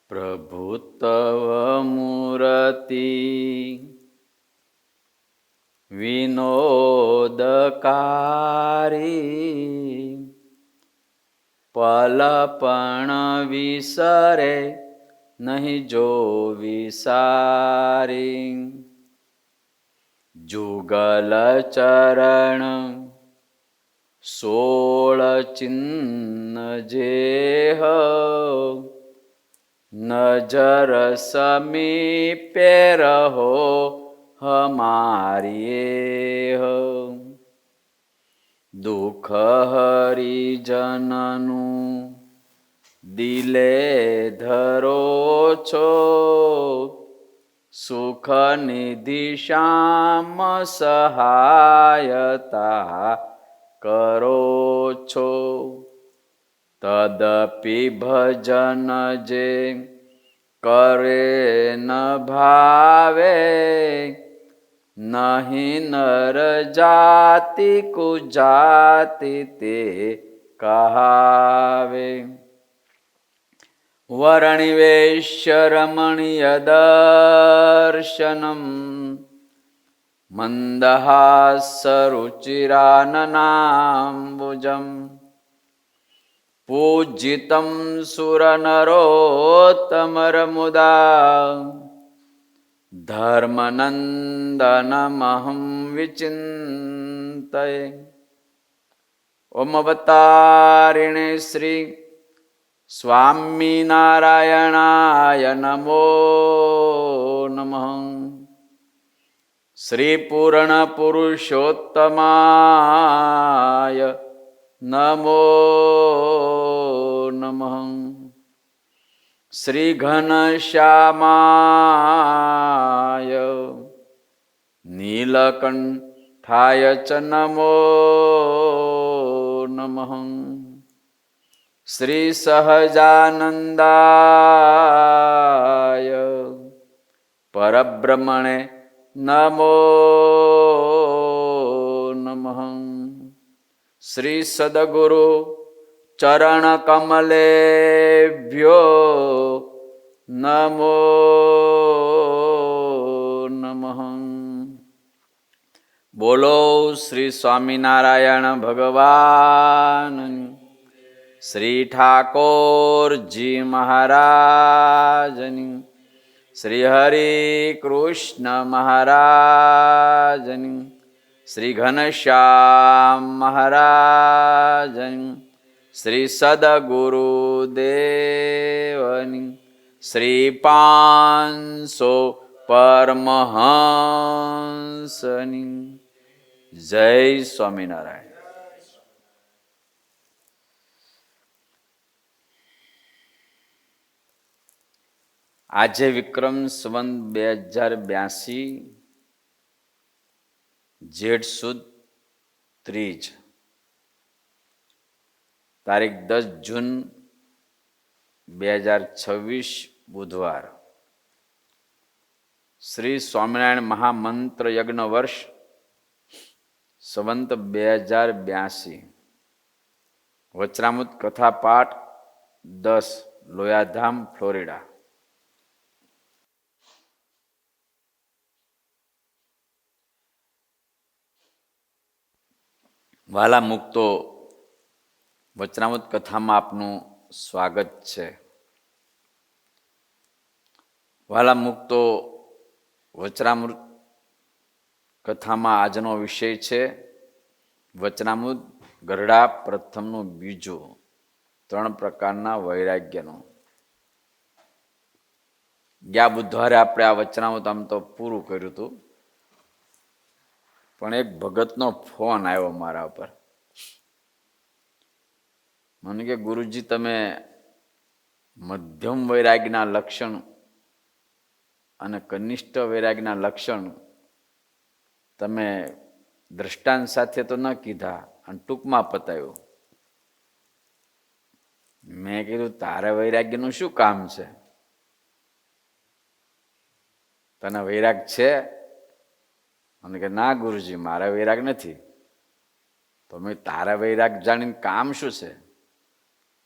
પ્રભુ તવ મૂર્તિ વિનોદકારી, પલપણ વિસરે નહીં જો વિસારી. જુગલ ચરણ 16 ચિન્ન જેહ, નજર સમીપે રહો હમારી. દુઃખ હરિજનનું દિલે ધરો છો, સુખ નિધિ શ્યામ સહાયતા કરો છો. તદપિ ભજન જે કરે ન ભાવે, નહીં નર જાતિ કુજાતિ તે કહાવે. વર્ણિવેશ્ય રમણીય દર્શનમ, મંદહાસરુચિરાનનાંબુજમ, પૂજિતમ સુરનરોત્તમરમુદા, ધર્મનંદનમહં વિચિંતયે. ઓમ અવતારિણે શ્રી સ્વામિનારાયણાય નમો નમઃ. શ્રી પૂર્ણ પુરુષોત્તમાય નમો નમઃ. શ્રી ઘનશ્યામાય નીલકંઠાય ચ નમો નમઃ. શ્રી સહજાનંદાય પરબ્રહ્મણે નમો નમઃ. શ્રી સદગુરુ ચરણકમલેભ્યો નમો નમઃ. બોલો શ્રી સ્વામિનારાયણ ભગવાનની, શ્રી ઠાકોરજી મહારાજની, શ્રી હરિ કૃષ્ણ મહારાજની, શ્રી ઘનશ્યામ મહારાજની, શ્રી સદગુરુદેવની, શ્રી 500 પરમહંસની. જય સ્વામિનારાયણ. આજે વિક્રમ સંવત 2082, જેઠ સુદ 30, તારીખ 10 જૂન 2026 બુધવાર. શ્રી સ્વામિનારાયણ મહામંત્ર યજ્ઞ વર્ષ સંવત 2082. વચનામૃત કથા પાઠ 10, લોયાધામ, ફ્લોરિડા. વાલા મુક્તો, વચનામૃત કથામાં આપનું સ્વાગત છે. વાલા મુક્તો, વચનામૃત કથામાં આજનો વિષય છે વચનામૃત ગરડા પ્રથમનું બીજું, 3 પ્રકારના વૈરાગ્યનો. ગયા બુધવારે આપણે આ વચનામૃત આમ તો પૂરું કર્યું હતું, પણ એક ભગતનો ફોન આવ્યો મારા ઉપર. મને કે ગુરુજી, તમે મધ્યમ વૈરાગ્યના લક્ષણ અને કનિષ્ઠ વૈરાગ્યના લક્ષણ તમે દ્રષ્ટાંત સાથે તો ન કીધા અને ટૂંકમાં પતાવ્યું. મેં કીધું, તારે વૈરાગ્યનું શું કામ છે? તને વૈરાગ છે? મને કે ના ગુરુજી, મારા વૈરાગ નથી. તો મેં તારા વૈરાગ જાણીને કામ શું છે?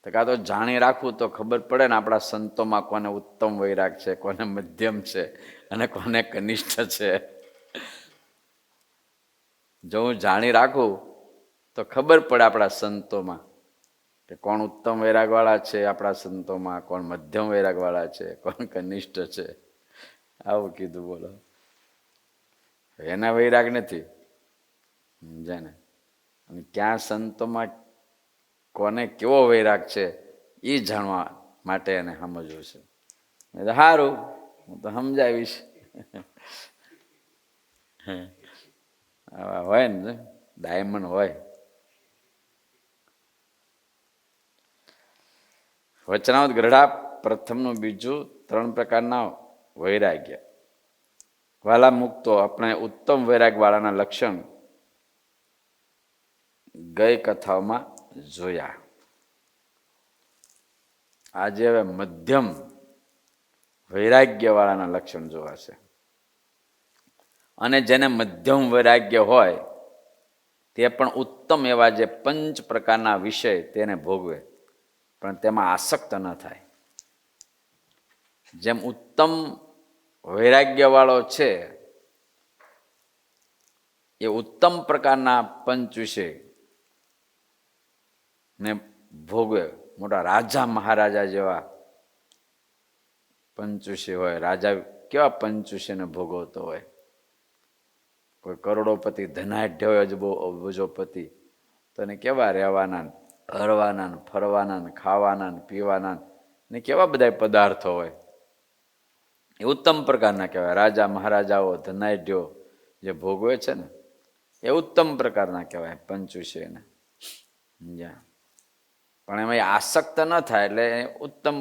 તો કાં તો જાણી રાખવું તો ખબર પડે ને આપણા સંતોમાં કોને ઉત્તમ વૈરાગ છે, કોને મધ્યમ છે અને કોને કનિષ્ઠ છે. જો હું જાણી રાખું તો ખબર પડે આપણા સંતોમાં કે કોણ ઉત્તમ વૈરાગવાળા છે, આપણા સંતોમાં કોણ મધ્યમ વૈરાગવાળા છે, કોણ કનિષ્ઠ છે. આવું કીધું. બોલો, એના વૈરાગ નથી, સમજાય ને. અને ક્યાં સંતોમાં કોને કેવો વૈરાગ છે એ જાણવા માટે એને સમજવું છે. સારું, હું તો સમજાવીશ. આવા હોય ને, ડાયમંડ હોય. વચનાવત ગ્રઢા પ્રથમનું બીજું 3 પ્રકારના વૈરાગ્ય. વાલા મુક્તો આપણે ઉત્તમ વૈરાગવાળાના લક્ષણ ગઈ કથાઓમાં જોયા. આજે હવે મધ્યમ વૈરાગ્યવાળાના લક્ષણ જોવાશે. અને જેને મધ્યમ વૈરાગ્ય હોય તે પણ ઉત્તમ એવા જે 5 પ્રકારના વિષય તેને ભોગવે, પણ તેમાં આસક્ત ન થાય. જેમ ઉત્તમ વૈરાગ્યવાળો છે એ ઉત્તમ પ્રકારના 5 વિષય ને ભોગવે. મોટા રાજા મહારાજા જેવા 5 વિષય હોય. રાજા કેવા 5 વિષયને ભોગવતો હોય. કોઈ કરોડોપતિ ધનાઢ્ય હોય, અબજોપતિ, તો એને કેવા રહેવાના, હરવાના, ફરવાના, ખાવાના, પીવાના ને કેવા બધા પદાર્થો હોય. એ ઉત્તમ પ્રકારના કહેવાય. રાજા મહારાજાઓ ધનાઢ્યો જે ભોગવે છે ને એ ઉત્તમ પ્રકારના કહેવાય 5 વિષયને. પણ એમાં આસક્ત ન થાય એટલે ઉત્તમ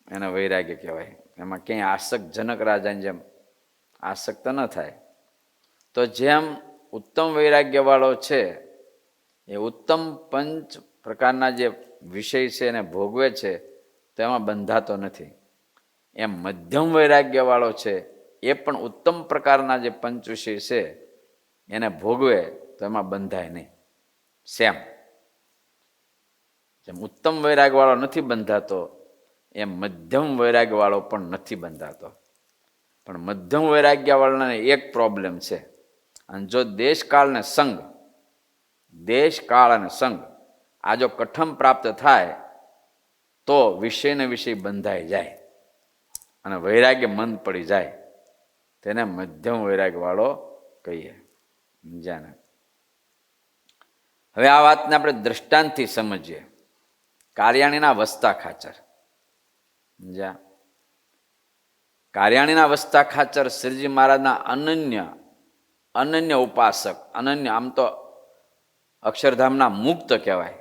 એના વૈરાગ્ય કહેવાય. એમાં ક્યાંય આસક્તજનક રાજાની જેમ આસક્ત ન થાય. તો જેમ ઉત્તમ વૈરાગ્યવાળો છે એ ઉત્તમ 5 પ્રકારના જે વિષય છે એને ભોગવે છે તો એમાં બંધાતો નથી. એમ મધ્યમ વૈરાગ્યવાળો છે એ પણ ઉત્તમ પ્રકારના જે 5 વિષય છે એને ભોગવે તો એમાં બંધાય નહીં. સેમ જેમ ઉત્તમ વૈરાગવાળો નથી બંધાતો એમ મધ્યમ વૈરાગ્યવાળો પણ નથી બંધાતો. પણ મધ્યમ વૈરાગ્યવાળાને એક પ્રોબ્લેમ છે. અને જો દેશકાળ અને સંઘ આ જો કઠમ પ્રાપ્ત થાય તો વિષયને વિષય બંધાઈ જાય અને વૈરાગ્ય મંદ પડી જાય. તેને મધ્યમ વૈરાગ્યવાળો કહીએ. સમજ્યા? હવે આ વાતને આપણે દ્રષ્ટાંતથી સમજીએ. કાર્યાણીના વસ્તા ખાચર. સમજ્યા? કાર્યાણીના વસ્તા ખાચર શ્રીજી મહારાજના અનન્ય ઉપાસક, અનન્ય, આમ તો અક્ષરધામના મુક્ત કહેવાય.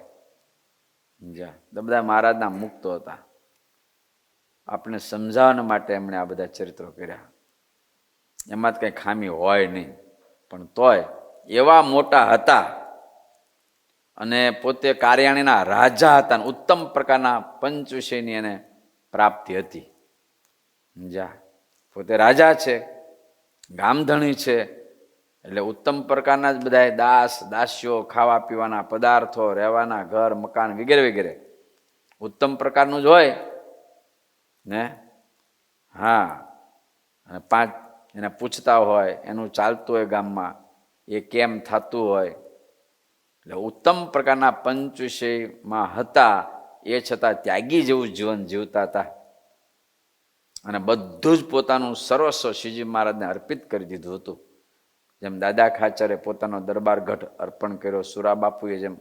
સમજ્યા? બધા મહારાજના મુક્તો હતા. આપણે સમજાવવા માટે એમણે આ બધા ચરિત્રો કર્યા. એમાં જ કંઈ ખામી હોય નહીં, પણ તોય એવા મોટા હતા અને પોતે કાર્યાણીના રાજા હતા અને ઉત્તમ પ્રકારના 5 વિષયની એને પ્રાપ્તિ હતી. સમજ્યા? પોતે રાજા છે, ગામધણી છે, એટલે ઉત્તમ પ્રકારના જ બધા દાસીઓ, ખાવા પીવાના પદાર્થો, રહેવાના ઘર, મકાન વગેરે વગેરે ઉત્તમ પ્રકારનું જ હોય ને. હા, અને 5 એને પૂછતા હોય, એનું ચાલતું હોય ગામમાં, એ કેમ થતું હોય. એટલે ઉત્તમ પ્રકારના 5 વિષયમાં હતા, એ છતાં ત્યાગી જેવું જીવન જીવતા હતા અને બધું જ પોતાનું સર્વસ્વ શ્રીજી મહારાજને અર્પિત કરી દીધું હતું. જેમ દાદા ખાચરે પોતાનો દરબારગઢ અર્પણ કર્યો, સુરા બાપુએ જેમ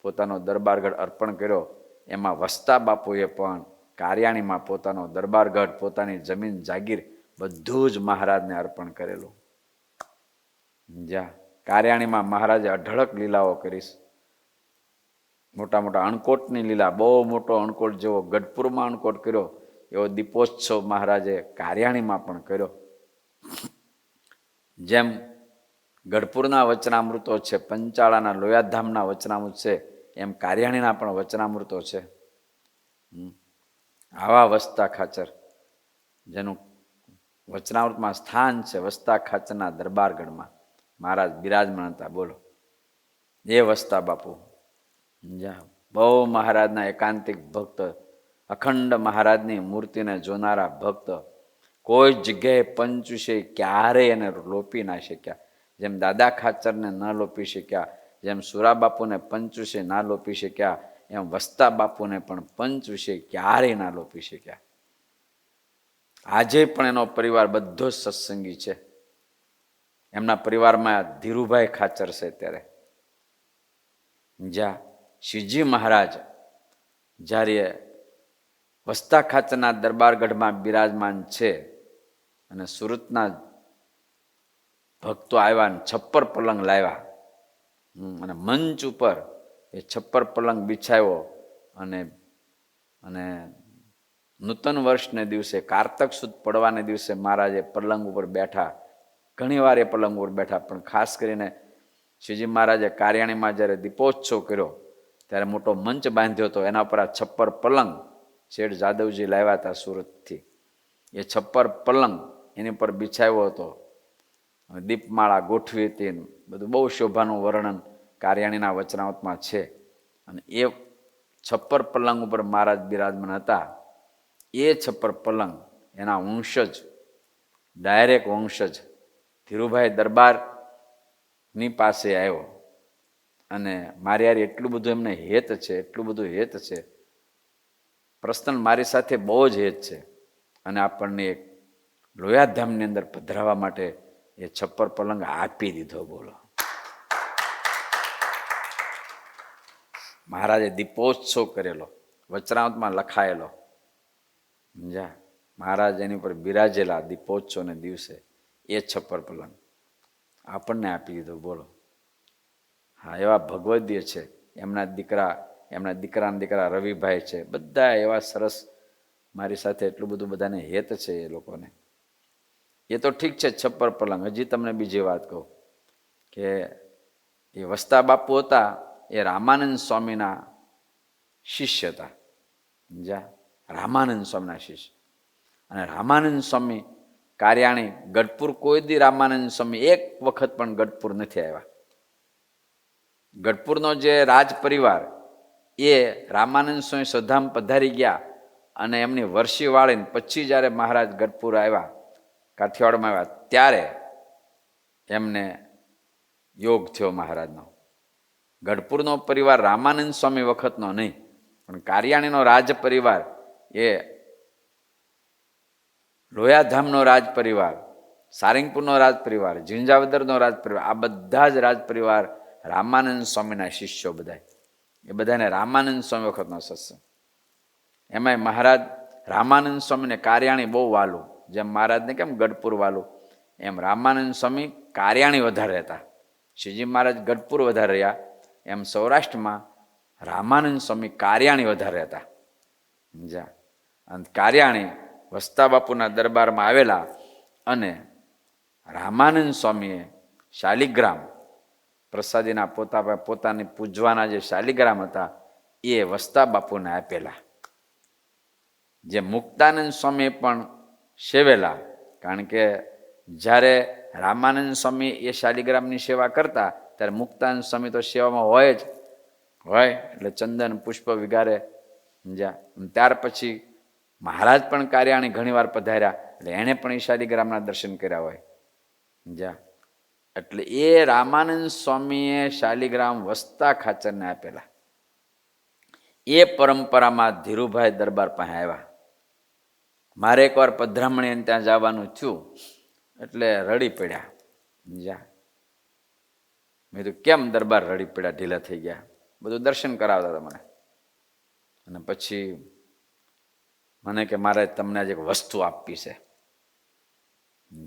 પોતાનો દરબારગઢ અર્પણ કર્યો, એમાં વસ્તા બાપુએ પણ કાર્યાણીમાં પોતાનો દરબારગઢ, પોતાની જમીન જાગીર બધું જ મહારાજને અર્પણ કરેલું. જ્યાં કાર્યાણીમાં મહારાજે અઢળક લીલાઓ કરીશ. મોટા મોટા અણકોટની લીલા, બહુ મોટો અણકોટ જેવો ગઢપુરમાં અણકોટ કર્યો એવો દીપોત્સવ મહારાજે કાર્યાણીમાં પણ કર્યો. જેમ ગઢપુરના વચનામૃતો છે, પંચાળાના લોયાધામના વચનામૃત છે, એમ કાર્યાણીના પણ વચનામૃતો છે. આવા વસ્તા ખાચર જેનું વચનામૃતમાં સ્થાન છે, વસ્તા ખાચરના દરબારગઢમાં મહારાજ બિરાજમાન હતા. બોલો, એ વસ્તા બાપુ. બહુ મહારાજના એકાંતિક ભક્ત, અખંડ મહારાજની મૂર્તિને જોનારા ભક્ત કોઈ જગ્યાએ પંચવિષય ક્યારેય એને લોપી ના શક્યા. જેમ દાદા ખાચરને ન લોપી શક્યા, જેમ સુરાબાપુને પંચવિષય ના લોપી શક્યા, એમ વસ્તા બાપુને પણ પંચવિષય ક્યારેય ના લોપી શક્યા. આજે પણ એનો પરિવાર બધો જ સત્સંગી છે. એમના પરિવારમાં ધીરુભાઈ ખાચર છે. ત્યારે જ્યાં શ્રીજી મહારાજ જ્યારે વસ્તા ખાચરના દરબારગઢમાં બિરાજમાન છે અને સુરતના ભક્તો આવ્યા ને છપ્પર પલંગ લાવ્યા અને મંચ ઉપર એ છપ્પર પલંગ બિછાવ્યો અને અને નૂતન વર્ષને દિવસે કારતક સુદ પડવાને દિવસે મહારાજે પલંગ ઉપર બેઠા. ઘણી વાર એ પલંગ ઉપર બેઠા, પણ ખાસ કરીને શ્રીજી મહારાજે કાર્યાણીમાં જ્યારે દીપોત્સવ કર્યો ત્યારે મોટો મંચ બાંધ્યો હતો. એના પર આ છપ્પર પલંગ શેઠ જાદવજી લાવ્યા હતા સુરતથી. એ છપ્પર પલંગ એની પર બિછાવ્યો હતો. દીપમાળા ગોઠવી હતી. બધું બહુ શોભાનું વર્ણન કાર્યાણીના વચનાવતમાં છે. અને એ છપ્પર પલંગ ઉપર મહારાજ બિરાજમાન હતા. એ છપ્પર પલંગ એના વંશજ, ડાયરેક્ટ વંશજ ધીરુભાઈ દરબારની પાસે આવ્યો અને મારી યાર એટલું બધું એમને હેત છે, એટલું બધું હેત છે. પ્રશ્ન મારી સાથે બહુ જ હેત છે અને આપણને એક લોયાધામની અંદર પધરાવવા માટે એ છપ્પર પલંગ આપી દીધો. બોલો, મહારાજે દીપોત્સવ કરેલો, વચનાવતમાં લખાયેલો. સમજ્યા? મહારાજ એની પર બિરાજેલા દીપોત્સવને દિવસે એ છપ્પર પલંગ આપણને આપી દીધો. બોલો, હા, એવા ભગવદ્ય છે. એમના દીકરાના દીકરા રવિભાઈ છે. બધા એવા સરસ મારી સાથે એટલું બધું બધાને હેત છે એ લોકોને. એ તો ઠીક છે છપ્પર પલંગ. હજી તમને બીજી વાત કહું કે એ વસ્તા બાપુ હતા એ રામાનંદ સ્વામીના શિષ્ય હતા. સમજ્યા? રામાનંદ સ્વામીના શિષ્ય. અને રામાનંદ સ્વામી કાર્યાણી ગઢપુર કોઈ દી રામાનંદ સ્વામી એક વખત પણ ગઢપુર નથી આવ્યા. ગઢપુરનો જે રાજ પરિવાર એ રામાનંદ સ્વામી સ્વધામ પધારી ગયા અને એમની વર્ષી વાળીને પછી જ્યારે મહારાજ ગઢપુર આવ્યા, કાઠિયાવાડમાં આવ્યા, ત્યારે એમને યોગ થયો મહારાજનો. ગઢપુરનો પરિવાર રામાનંદ સ્વામી વખતનો નહીં, પણ કાર્યાણીનો રાજ પરિવાર એ લોયાધામનો રાજ પરિવાર, સારંગપુરનો રાજ પરિવાર, ઝીંઝાવદરનો રાજ પરિવાર, આ બધા જ રાજ પરિવાર રામાનંદ સ્વામીના શિષ્યો બધા. એ બધાને રામાનંદ સ્વામી વખતનો સત્સંગ. એમાંય મહારાજ રામાનંદ સ્વામીને કાર્યાણી બહુ વાલું. જેમ મહારાજને કેમ ગઢપુર વાલું, એમ રામાનંદ સ્વામી કાર્યાણી વધારે હતા. શ્રીજી મહારાજ ગઢપુર વધારે રહ્યા, એમ સૌરાષ્ટ્રમાં રામાનંદ સ્વામી કાર્યાણી વધારે હતા. સમજ્યા? અને કાર્યાણી વસ્તા બાપુના દરબારમાં આવેલા અને રામાનંદ સ્વામીએ શાલિગ્રામ પ્રસાદીના પોતાની પૂજવાના જે શાલિગ્રામ હતા એ વસ્તા બાપુને આપેલા. જે મુક્તાનંદ સ્વામી પણ સેવેલા. કારણ કે જ્યારે રામાનંદ સ્વામી એ શાલિગ્રામની સેવા કરતા ત્યારે મુક્તાનંદ સ્વામી તો સેવામાં હોય જ હોય, એટલે ચંદન પુષ્પ વિગારે. સમજ્યા? ત્યાર પછી મહારાજ પણ કાર્યાણી ઘણી વાર પધાર્યા, એટલે એણે પણ એ શાલિગ્રામના દર્શન કર્યા હોય. સમજ્યા? એટલે એ રામાનંદ સ્વામીએ શાલિગ્રામ વસ્તા ખાચરને આપેલા. એ પરંપરામાં ધીરુભાઈ દરબાર પાસે આવ્યા. મારે એકવાર પધરામણી ત્યાં જવાનું થયું એટલે રડી પડ્યા. સમજ્યા? મેં કીધું કેમ દરબાર રડી પડ્યા, ઢીલા થઈ ગયા? બધું દર્શન કરાવતા હતા મને. અને પછી મને કે મારે તમને આજે એક વસ્તુ આપવી છે.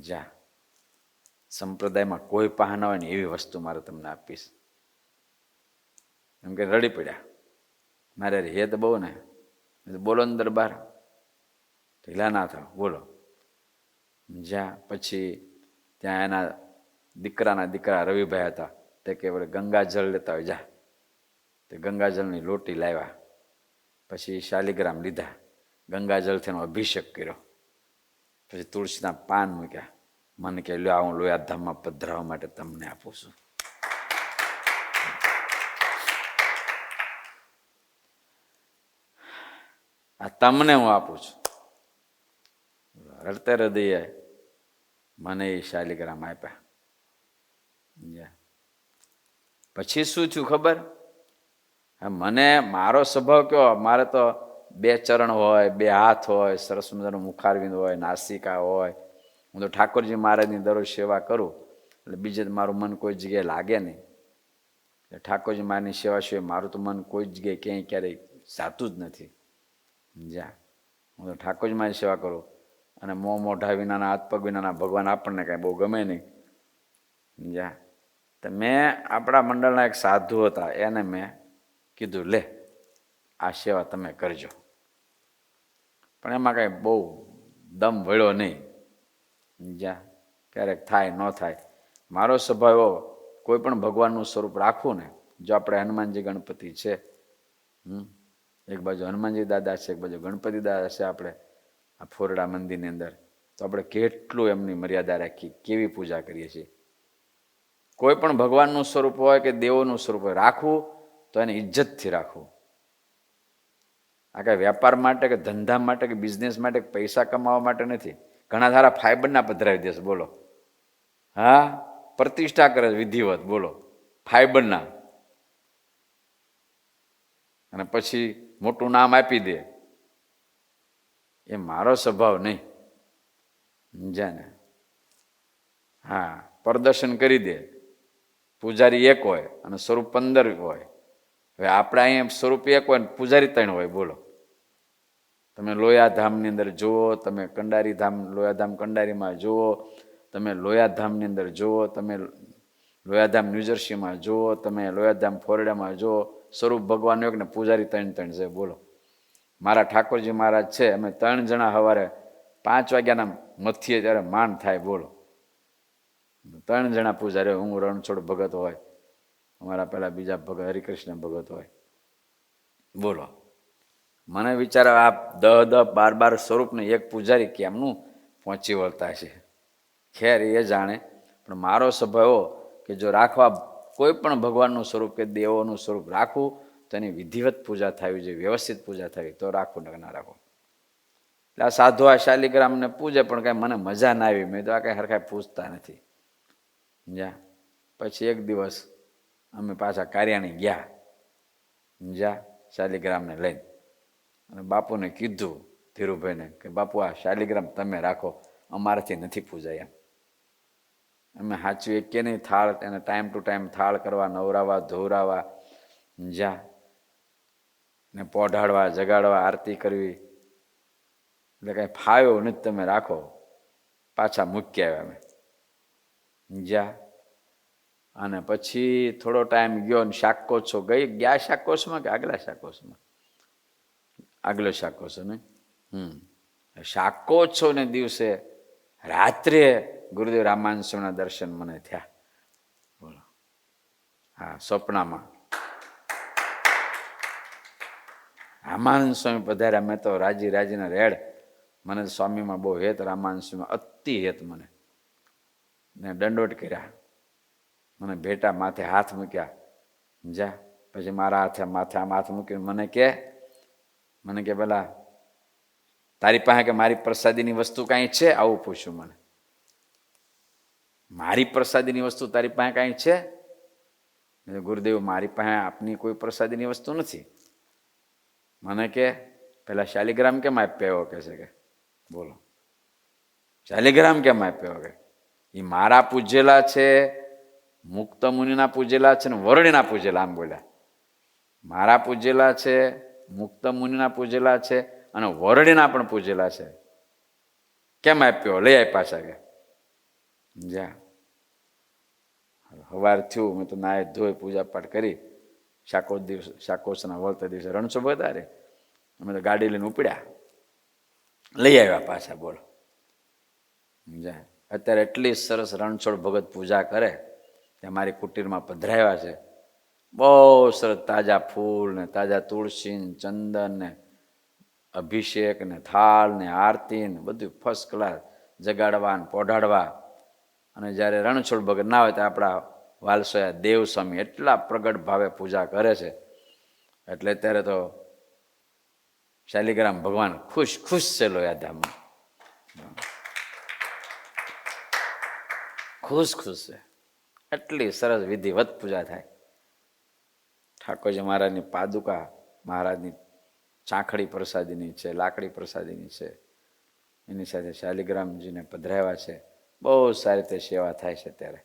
જા, સંપ્રદાયમાં કોઈ પાસે ના હોય ને એવી વસ્તુ મારે તમને આપીશ. એમ કે રડી પડ્યા. મારે હેત બહુ ને. બોલો ને દરબાર, ઢીલા ના થાવ, બોલો. જ્યાં પછી ત્યાં એના દીકરાના દીકરા રવિભાઈ હતા. તે કે ગંગાજળ લેતા હોય જા. તે ગંગાજળની લોટી લાવ્યા. પછી શાલિગ્રામ લીધા, ગંગાજળથી એનો અભિષેક કર્યો. પછી તુલસીના પાન મૂક્યા. મને કે લ્યો હું લોયાધામમાં પધરાવવા માટે તમને આપું છું. આ તમને હું આપું છું. રડતે હૃદયે મને એ શાલિગ્રામ આપ્યા. પછી શું થયું ખબર? મને મારો સ્વભાવ કયો, મારે તો 2 ચરણ હોય, 2 હાથ હોય, સરસ મજાનું મુખારવિંદ હોય, નાસિકા હોય. હું તો ઠાકોરજી મહારાજની દરરોજ સેવા કરું એટલે બીજે મારું મન કોઈ જગ્યાએ લાગે નહીં. ઠાકોરજી મહારાજની સેવા સિવાય મારું તો મન કોઈ જગ્યાએ ક્યાંય ક્યારેય જાતું જ નથી. જ્યાં હું તો ઠાકોરજી મહારાજની સેવા કરું અને મોઢા વિનાના, હાથ પગ વિનાના ભગવાન આપણને કાંઈ બહુ ગમે નહીં. જ્યાં તો મેં આપણા મંડળના એક સાધુ હતા, એને મેં કીધું, લે આ સેવા તમે કરજો. પણ એમાં કાંઈ બહુ દમ વળ્યો નહીં. જ્યાં ક્યારેક થાય ન થાય. મારો સ્વભાવ એવો, કોઈ પણ ભગવાનનું સ્વરૂપ રાખવું ને, જો આપણે હનુમાનજી ગણપતિ છે, એક બાજુ હનુમાનજી દાદા છે, એક બાજુ ગણપતિ દાદા છે, આપણે આ ફોરડા મંદિરની અંદર, તો આપણે કેટલું એમની મર્યાદા રાખી, કેવી પૂજા કરીએ છીએ. કોઈ પણ ભગવાનનું સ્વરૂપ હોય કે દેવોનું સ્વરૂપ હોય, રાખવું તો એને ઇજ્જતથી રાખવું. આ કાંઈ વેપાર માટે કે ધંધા માટે કે બિઝનેસ માટે કે પૈસા કમાવા માટે નથી. ઘણા સારા ફાઈબરના પધરાવી દેશે, બોલો. હા, પ્રતિષ્ઠા કરે વિધિવત, બોલો, ફાઈબરના, અને પછી મોટું નામ આપી દે. એ મારો સ્વભાવ નહીં. સમજ્યા ને? હા, પ્રદર્શન કરી દે. પૂજારી 1 હોય અને સ્વરૂપ 15 હોય. હવે આપણે અહીંયા સ્વરૂપ 1 હોય ને પૂજારી 3 હોય, બોલો. તમે લોયાધામની અંદર જુઓ, તમે કંડારી ધામ, લોયાધામ કંડારીમાં જુઓ, તમે લોયાધામની અંદર જુઓ, તમે લોયાધામ ન્યૂજર્સીમાં જુઓ, તમે લોયાધામ ફોરડામાં જુઓ, સ્વરૂપ ભગવાન એક ને પૂજારી 3 છે, બોલો. મારા ઠાકોરજી મહારાજ છે, અમે 3 જણા સવારે 5 વાગ્યાના મથીએ ત્યારે માંડ થાય, બોલો. 3 જણા પૂજારી. હું રણછોડ ભગત હોય, અમારા પેલા બીજા ભગત હરિકૃષ્ણ ભગત હોય, બોલો. મને વિચાર આ 10, 12 સ્વરૂપને એક પૂજારી કેમનું પહોંચી વળતા છે? ખેર એ જાણે. પણ મારો સ્વભાવ એવો કે જો રાખવા, કોઈ પણ ભગવાનનું સ્વરૂપ કે દેવોનું સ્વરૂપ રાખવું તો એની વિધિવત પૂજા થવી જોઈએ, વ્યવસ્થિત પૂજા થવી, તો રાખવું, ના રાખવું. એટલે આ સાધુ આ શાલિગ્રામને પૂજે, પણ કાંઈ મને મજા ના આવી. મેં તો આ કાંઈ હરખાઈ પૂજતા નથી. જા પછી એક દિવસ અમે પાછા કાર્યાણી ગયા, જા શાલિગ્રામને લઈને, અને બાપુને કીધું, ધીરુભાઈને, કે બાપુ આ શાલિગ્રામ તમે રાખો, અમારાથી નથી પૂજાય. અમે સાચું એક કે નહીં, થાળ એને ટાઈમ ટુ ટાઈમ થાળ કરવા, નવરાવા, ધોવરાવા, જા ને પોઢાડવા, જગાડવા, આરતી કરવી, એટલે કાંઈ ફાવ્યો નથી. તમે રાખો. પાછા મૂકી આવ્યા અમે. જા અને પછી થોડો ટાઈમ ગયો ને શાકોત્સવ ગયા શાકોત્સવમાં કે આગલા શાકોત્સવમાં? આગલો શાકોત્સવ ને. શાકોત્સવને દિવસે રાત્રે ગુરુદેવ રામાનંદ સ્વામીના દર્શન મને થયા, બોલો. હા, સ્વપ્નમાં રામાનંદ સ્વામી પધાર્યા. મેં તો રાજીના રેડ. મને સ્વામીમાં બહુ હેત, રામાનંદ સ્વામીમાં અતિ હેત. મને ને દંડોટ કર્યા, મને ભેટા, માથે હાથ મૂક્યા. જા પછી મારા માથે આમ હાથ મૂકીને મને કે પેલા તારી પાસે કે મારી પ્રસાદીની વસ્તુ કાંઈ છે? આવું પૂછ્યું મને. મારી પ્રસાદીની વસ્તુ તારી પાસે કાંઈ છે? ગુરુદેવ, મારી પાસે આપની કોઈ પ્રસાદીની વસ્તુ નથી. મને કે પેલા શાલિગ્રામ કેમ આપ્યો કે છે, કે બોલો, શાલિગ્રામ કેમ આપ્યો? કે એ મારા પૂજેલા છે, મુક્ત મુનિના પૂજેલા છે ને વરણીના પૂજેલા. આમ બોલ્યા, મારા પૂજેલા છે, મુક્ત મુનિના પૂજેલા છે અને વરણીના પણ પૂજેલા છે. કેમ આપ્યો? લઈ આપ્યા પાછા. કે જા સવાર થયું, મેં તો નાય ધોઈ પૂજા પાઠ કરી. શાકોત્સવના વળતા દિવસે રણછોડ ભગત રે અમે તો ગાડી લઈને ઉપડ્યા, લઈ આવ્યા પાછા, બોલો. જા અત્યારે એટલી સરસ રણછોડ ભગત પૂજા કરે તે મારી કુટીરમાં પધરાવ્યા છે. બહુ સરસ તાજા ફૂલ ને તાજા તુલસી ને ચંદન ને અભિષેક ને થાળ ને આરતી ને બધું ફર્સ્ટ ક્લાસ, જગાડવા ને પોઢાડવા. અને જ્યારે રણછોડ ભગત ના હોય તો આપણા વાલસોયા દેવ સ્વામી એટલા પ્રગટ ભાવે પૂજા કરે છે. એટલે ત્યારે તો શાલિગ્રામ ભગવાન ખુશ ખુશ છે લોયાધામમાં, ખુશ ખુશ છે. એટલી સરસ વિધિવત પૂજા થાય. ઠાકોરજી મહારાજની પાદુકા મહારાજની ચાંખડી પ્રસાદીની છે, લાકડી પ્રસાદીની છે, એની સાથે શાલિગ્રામજીને પધરાવ્યા છે. બહુ સારી રીતે સેવા થાય છે. ત્યારે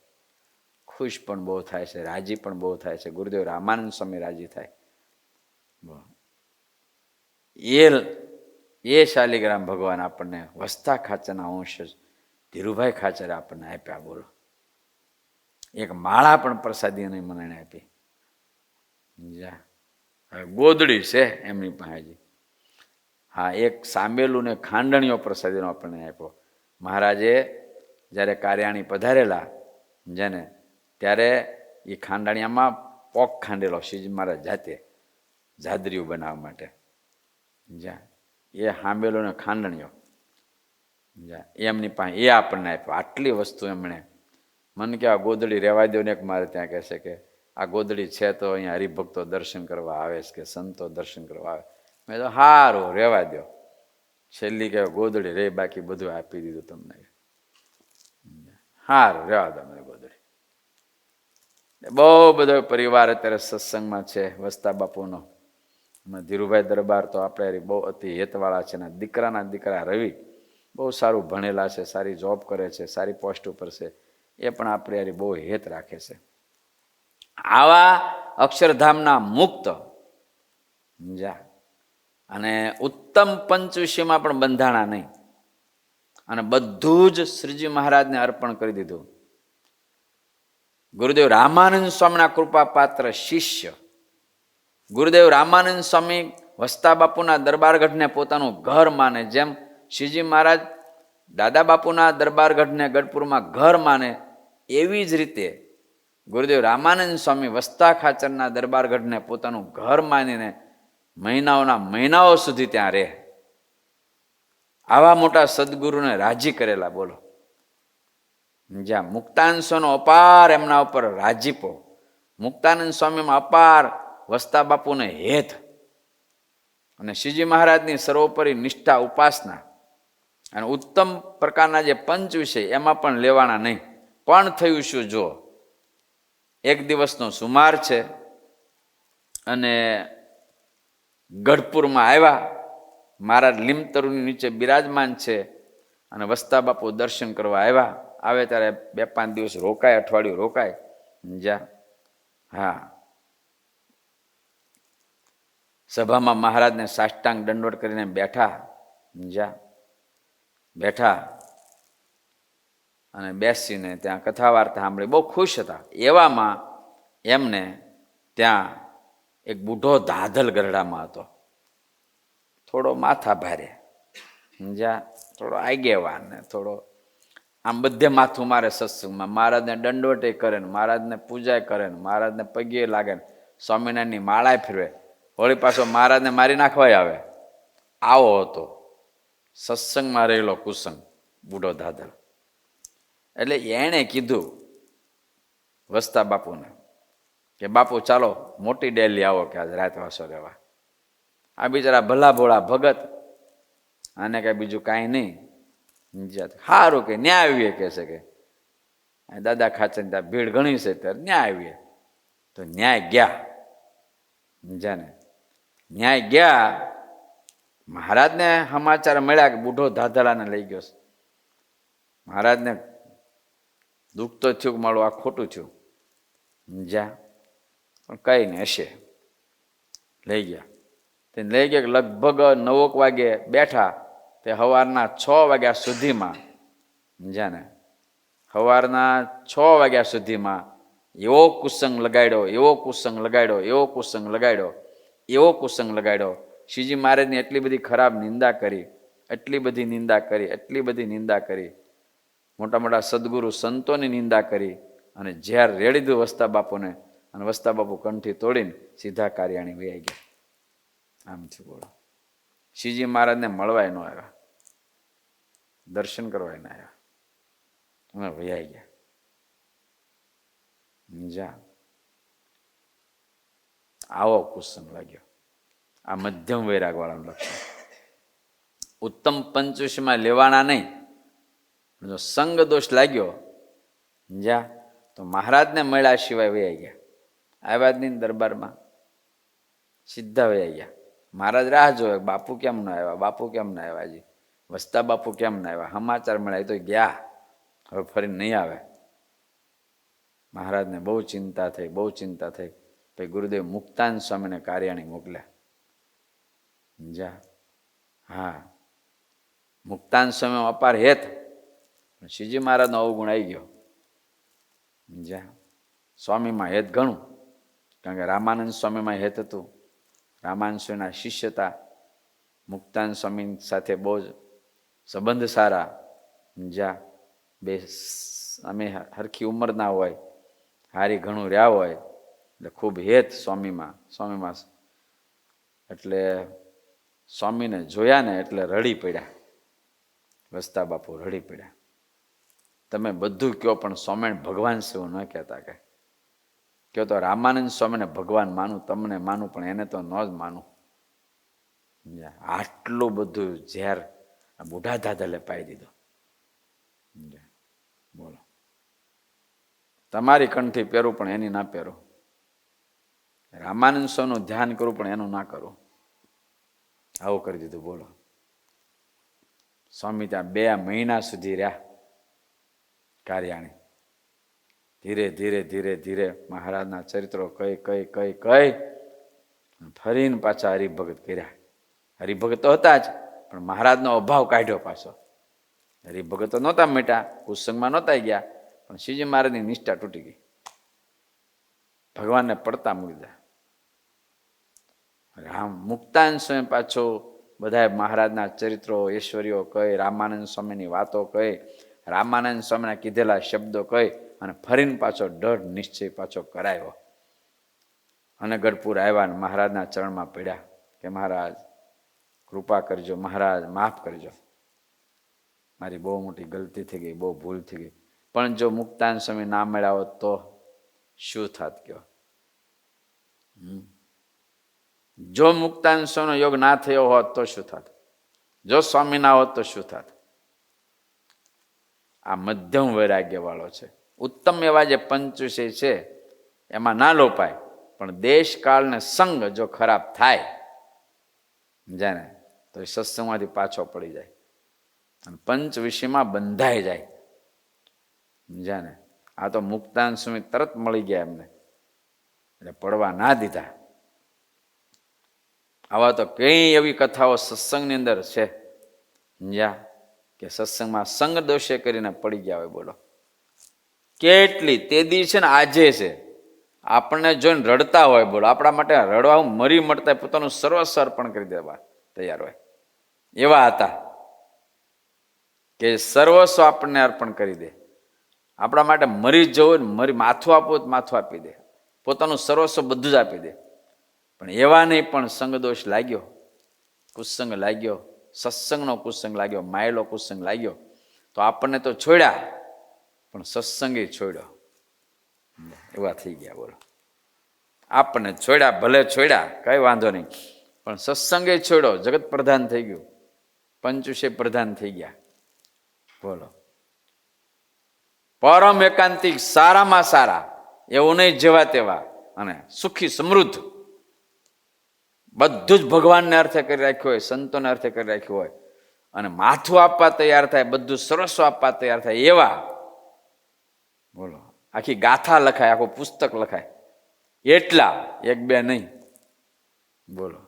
ખુશ પણ બહુ થાય છે, રાજી પણ બહુ થાય છે. ગુરુદેવ રામાનંદ સ્વામી રાજી થાય. એ શાલિગ્રામ ભગવાન આપણને વસ્તા ખાચરના અંશ ધીરુભાઈ ખાચરે આપણને આપ્યા. બોલો, એક માળા પણ પ્રસાદી મને આપી. ગોદડી છે એમની પાસે. હા, એક સાંબેલું ને ખાંડણીઓ પ્રસાદીનો આપણને આપ્યો. મહારાજે જ્યારે કાર્યાણી પધારેલા જેને, ત્યારે એ ખાંડણીયામાં પોક ખાંડેલો શ્રીજી મહારાજ જાતે જાદરીઓ બનાવવા માટે. એ સાંબેલો ને ખાંડણીઓ એમની પાસે એ આપણને આપ્યો. આટલી વસ્તુ એમણે. મને કે આ ગોદડી રહેવા દો ને, એક મારે ત્યાં કહેશે કે આ ગોદડી છે તો અહીંયા હરિભક્તો દર્શન કરવા આવે છે, કે સંતો દર્શન કરવા આવે. મેં તો હારું રહેવા દો. છેલ્લી કે ગોદડી રે, બાકી બધું આપી દીધું તમને. હારું રહેવા દો મને ગોદડી. બહુ બધો પરિવાર અત્યારે સત્સંગમાં છે વસ્તા બાપુનો. ધીરુભાઈ દરબાર તો આપણે બહુ અતિ હેતવાળા છે. ને દીકરાના દીકરા રવિ બહુ સારું ભણેલા છે, સારી જોબ કરે છે, સારી પોસ્ટ ઉપર છે. એ પણ આપણે યાર બહુ હેત રાખે છે. આવા અક્ષરધામના મુક્ત અને ઉત્તમ પંચવિષયમાં પણ બંધાણા નહીં, અને બધું જ શ્રીજી મહારાજને અર્પણ કરી દીધું. ગુરુદેવ રામાનંદ સ્વામીના કૃપા પાત્ર શિષ્ય ગુરુદેવ રામાનંદ સ્વામી વસ્તા બાપુના દરબારગઢને પોતાનું ઘર માને, જેમ શ્રીજી મહારાજ દાદા બાપુના દરબારગઢને ગઢપુરમાં ઘર માને, એવી જ રીતે ગુરુદેવ રામાનંદ સ્વામી વસ્તા ખાચરના દરબારગઢને પોતાનું ઘર માનીને મહિનાઓના મહિનાઓ સુધી ત્યાં રહે. આવા મોટા સદગુરુને રાજી કરેલા. બોલો, જ્યાં મુક્તાનંદ અપાર એમના ઉપર રાજીપો, મુક્તાનંદ સ્વામીમાં અપાર વસ્તા બાપુને હેત, અને શ્રીજી મહારાજની સર્વોપરી નિષ્ઠા ઉપાસના, અને ઉત્તમ પ્રકારના જે પંચ વિષય એમાં પણ લેવાના નહીં. પણ થયું શું, જો એક દિવસનો સુમાર છે અને ગઢપુરમાં આવ્યા. મહારાજ લીમતરુની નીચે બિરાજમાન છે અને વસ્તા બાપુ દર્શન કરવા આવ્યા. આવે ત્યારે 2-5 દિવસ રોકાય, અઠવાડિયું રોકાય. હા, સભામાં મહારાજને સાષ્ટાંગ દંડવત કરીને બેઠા અને બેસીને ત્યાં કથા વાર્તા સાંભળી બહુ ખુશ હતા. એવામાં એમને ત્યાં એક બુઢો ધાધલ ગરડામાં હતો, થોડો માથા ભારે, થોડો આગેવાન ને થોડો આમ બધે માથું મારે સત્સંગમાં. મહારાજને દંડવટે કરે ને, મહારાજને પૂજા કરે ને, મહારાજને પગે લાગે ને, સ્વામિનારાયણની માળાએ ફેરવે, વળી પાછો મહારાજને મારી નાખવાય આવે. આવો હતો સત્સંગમાં રહેલો કુસંગ બુઢો ધાધલ. એટલે એણે કીધું વસ્તા બાપુને કે બાપુ ચાલો મોટી ડેલી આવો કે આજે રાતવાસો રહેવા. આ બિચારા ભલા ભોળા ભગત, આને કાંઈ બીજું કાંઈ નહીં. સારું કે ન્યા આવીએ, કે છે કે દાદા ખાચર ત્યાં ભીડ ઘણી છે, ત્યારે ન્યા આવીએ. તો ન્યાય ગયા. જાને ન્યાય ગયા. મહારાજને સમાચાર મળ્યા કે બુઢો ધાધલાને લઈ ગયો છે. મહારાજને દુઃખ તો થયું કે મારું આ ખોટું થયું. પણ કઈ નહીં, હશે. લઈ ગયા. તે લઈ ગયા. લગભગ 9 વાગે બેઠા, તે સવારના 6 વાગ્યા સુધીમાં સવારના 6 વાગ્યા સુધીમાં એવો કુસંગ લગાડ્યો. શ્રીજી મહારાજની એટલી બધી ખરાબ નિંદા કરી, મોટા મોટા સદગુરુ સંતોની નિંદા કરી, અને ઝેર રેડી દીધું વસ્તા બાપુને, અને વસ્તા બાપુ કંઠી તોડીને સીધા કાર્યાણી વહી ગયા. આમ થયું. બોલો, શ્રીજી મહારાજને મળવાય ન આવ્યા, દર્શન કરવા ન આવ્યા, અમે વૈયા ગયા. આવો કુસંગ લાગ્યો. આ મધ્યમ વૈરાગ વાળાનું લક્ષણ. ઉત્તમ પંચવિષમાં લેવાના નહીં. જો સંગ દોષ લાગ્યો જ્યાં તો મહારાજને મળ્યા સિવાય વૈયા ગયા. આવ્યા જ નહીં દરબારમાં, સીધા વૈયા ગયા. મહારાજ રાહ જોવે, બાપુ કેમ ના આવ્યા, બાપુ કેમ ના આવ્યા, હજી વસતા બાપુ કેમ ના આવ્યા. સમાચાર મળ્યા તો ગયા, હવે ફરી નહીં આવે. મહારાજને બહુ ચિંતા થઈ, બહુ ચિંતા થઈ. પછી ગુરુદેવ મુક્તાન સ્વામીને કાર્યાણી મોકલ્યા. જા હા, મુક્તાન સ્વામી અપાર હેત, શ્રીજી મહારાજનો અવગુણ આવી ગયો. જા સ્વામીમાં હેત ઘણું, કારણ કે રામાનંદ સ્વામીમાં હેત હતું. રામાનંદ સ્વામીના શિષ્ય હતા. મુક્તાન સ્વામી સાથે બહુ જ સંબંધ સારા. જા બે અમે હરખી ઉંમરના હોય, હારી ઘણું રહ્યા હોય, એટલે ખૂબ હેત સ્વામીમાં. એટલે સ્વામીને જોયા ને એટલે રડી પડ્યા. વસતા બાપુ રડી પડ્યા. તમે બધું કહો પણ સ્વામીને ભગવાન છે એવું ન કહેતા. કહો તો રામાનંદ સ્વામીને ભગવાન માનું, તમને માનું, પણ એને તો ન જ માનું. આટલું બધું ઝેર આ બુઢા દાદાલે પાઈ દીધો. બોલો, તમારી કંઠી પહેરું પણ એની ના પહેરો. રામાનંદ સ્વામીનું ધ્યાન કરું પણ એનું ના કરું. આવું કરી દીધું. બોલો, સ્વામી ત્યાં 2 મહિના સુધી રહ્યા કાર્યાણી. ધીરે ધીરે ધીરે ધીરે મહારાજના ચરિત્રો કઈ ફરીને પાછા હરિભગત કર્યા. હરિભગત તો હતા જ, પણ મહારાજનો અભાવ કાઢ્યો પાછો. હરિભગત તો નહોતા મેટા, કુસંગમાં નહોતા ગયા, પણ શ્રીજી મહારાજની નિષ્ઠા તૂટી ગઈ. ભગવાનને પડતા મૂકી દીધા. રામ મુક્તાન સ્વામી પાછો બધા મહારાજના ચરિત્રો ઐશ્વર્યો કહી, રામાનંદ સ્વામીની વાતો કહી, રામાનંદ સ્વામીના કીધેલા શબ્દો કહી, અને ફરીને પાછો દૃઢ નિશ્ચય પાછો કરાયો. અને ગઢપુર આવ્યા ને મહારાજના ચરણમાં પડ્યા કે મહારાજ કૃપા કરજો, મહારાજ માફ કરજો, મારી બહુ મોટી ગલતી થઈ ગઈ, બહુ ભૂલ થઈ ગઈ. પણ જો મુક્તાન સ્વામી ના મળ્યા હોત તો શું થાત? કયો, જો મુક્તાન સ્વામીનો યોગ ના થયો હોત તો શું થાત? જો સ્વામી ના હોત તો શું થાત? આ મધ્યમ વૈરાગ્ય વાળો છે. ઉત્તમ એવા જે પંચવિષય છે એમાં ના લોપાય, પણ દેશ કાળ ને સંગ જો ખરાબ થાય જાને તો એ સત્સંગમાંથી પાછો પડી જાય અને પંચ વિષયમાં બંધાઈ જાય. જાને આ તો મુક્તાન સ્વામી તરત મળી ગયા એમને, એટલે પડવા ના દીધા. આવા તો કઈ એવી કથાઓ સત્સંગની અંદર છે જ્યાં કે સત્સંગમાં સંગ દોષે કરીને પડી ગયા હોય. બોલો, કેટલી તે દી છે ને આજે છે. આપણને જોઈને રડતા હોય. બોલો, આપણા માટે રડવા મરી મળતા પોતાનું સર્વસ્વ અર્પણ કરી દેવા તૈયાર હોય એવા હતા કે સર્વસ્વ આપણને અર્પણ કરી દે. આપણા માટે મરી જવું ને મરી માથું આપવું તો માથું આપી દે, પોતાનું સર્વસ્વ બધું જ આપી દે. પણ એવા નહીં, પણ સંગ દોષ લાગ્યો, કુસંગ લાગ્યો, સત્સંગનો કુસંગ લાગ્યો, માયેલો કુસંગ લાગ્યો તો આપણને તો છોડ્યા, પણ સત્સંગે છોડ્યો. એવા થઈ ગયા. બોલો, આપણને છોડ્યા, ભલે છોડ્યા, કઈ વાંધો નહીં, પણ સત્સંગે છોડ્યો, જગત પ્રધાન થઈ ગયું, પંચવિષય પ્રધાન થઈ ગયા. બોલો, પરમ એકાંતિક સારામાં સારા, એવું નહીં જેવા તેવા, અને સુખી સમૃદ્ધ, બધું જ ભગવાનને અર્થે કરી રાખ્યું હોય, સંતોને અર્થે કરી રાખ્યું હોય, અને માથું આપવા તૈયાર થાય, બધું સર્વસ્વ આપવા તૈયાર થાય એવા. બોલો, આખી ગાથા લખાય, આખું પુસ્તક લખાય એટલા, 1-2 નહીં. બોલો,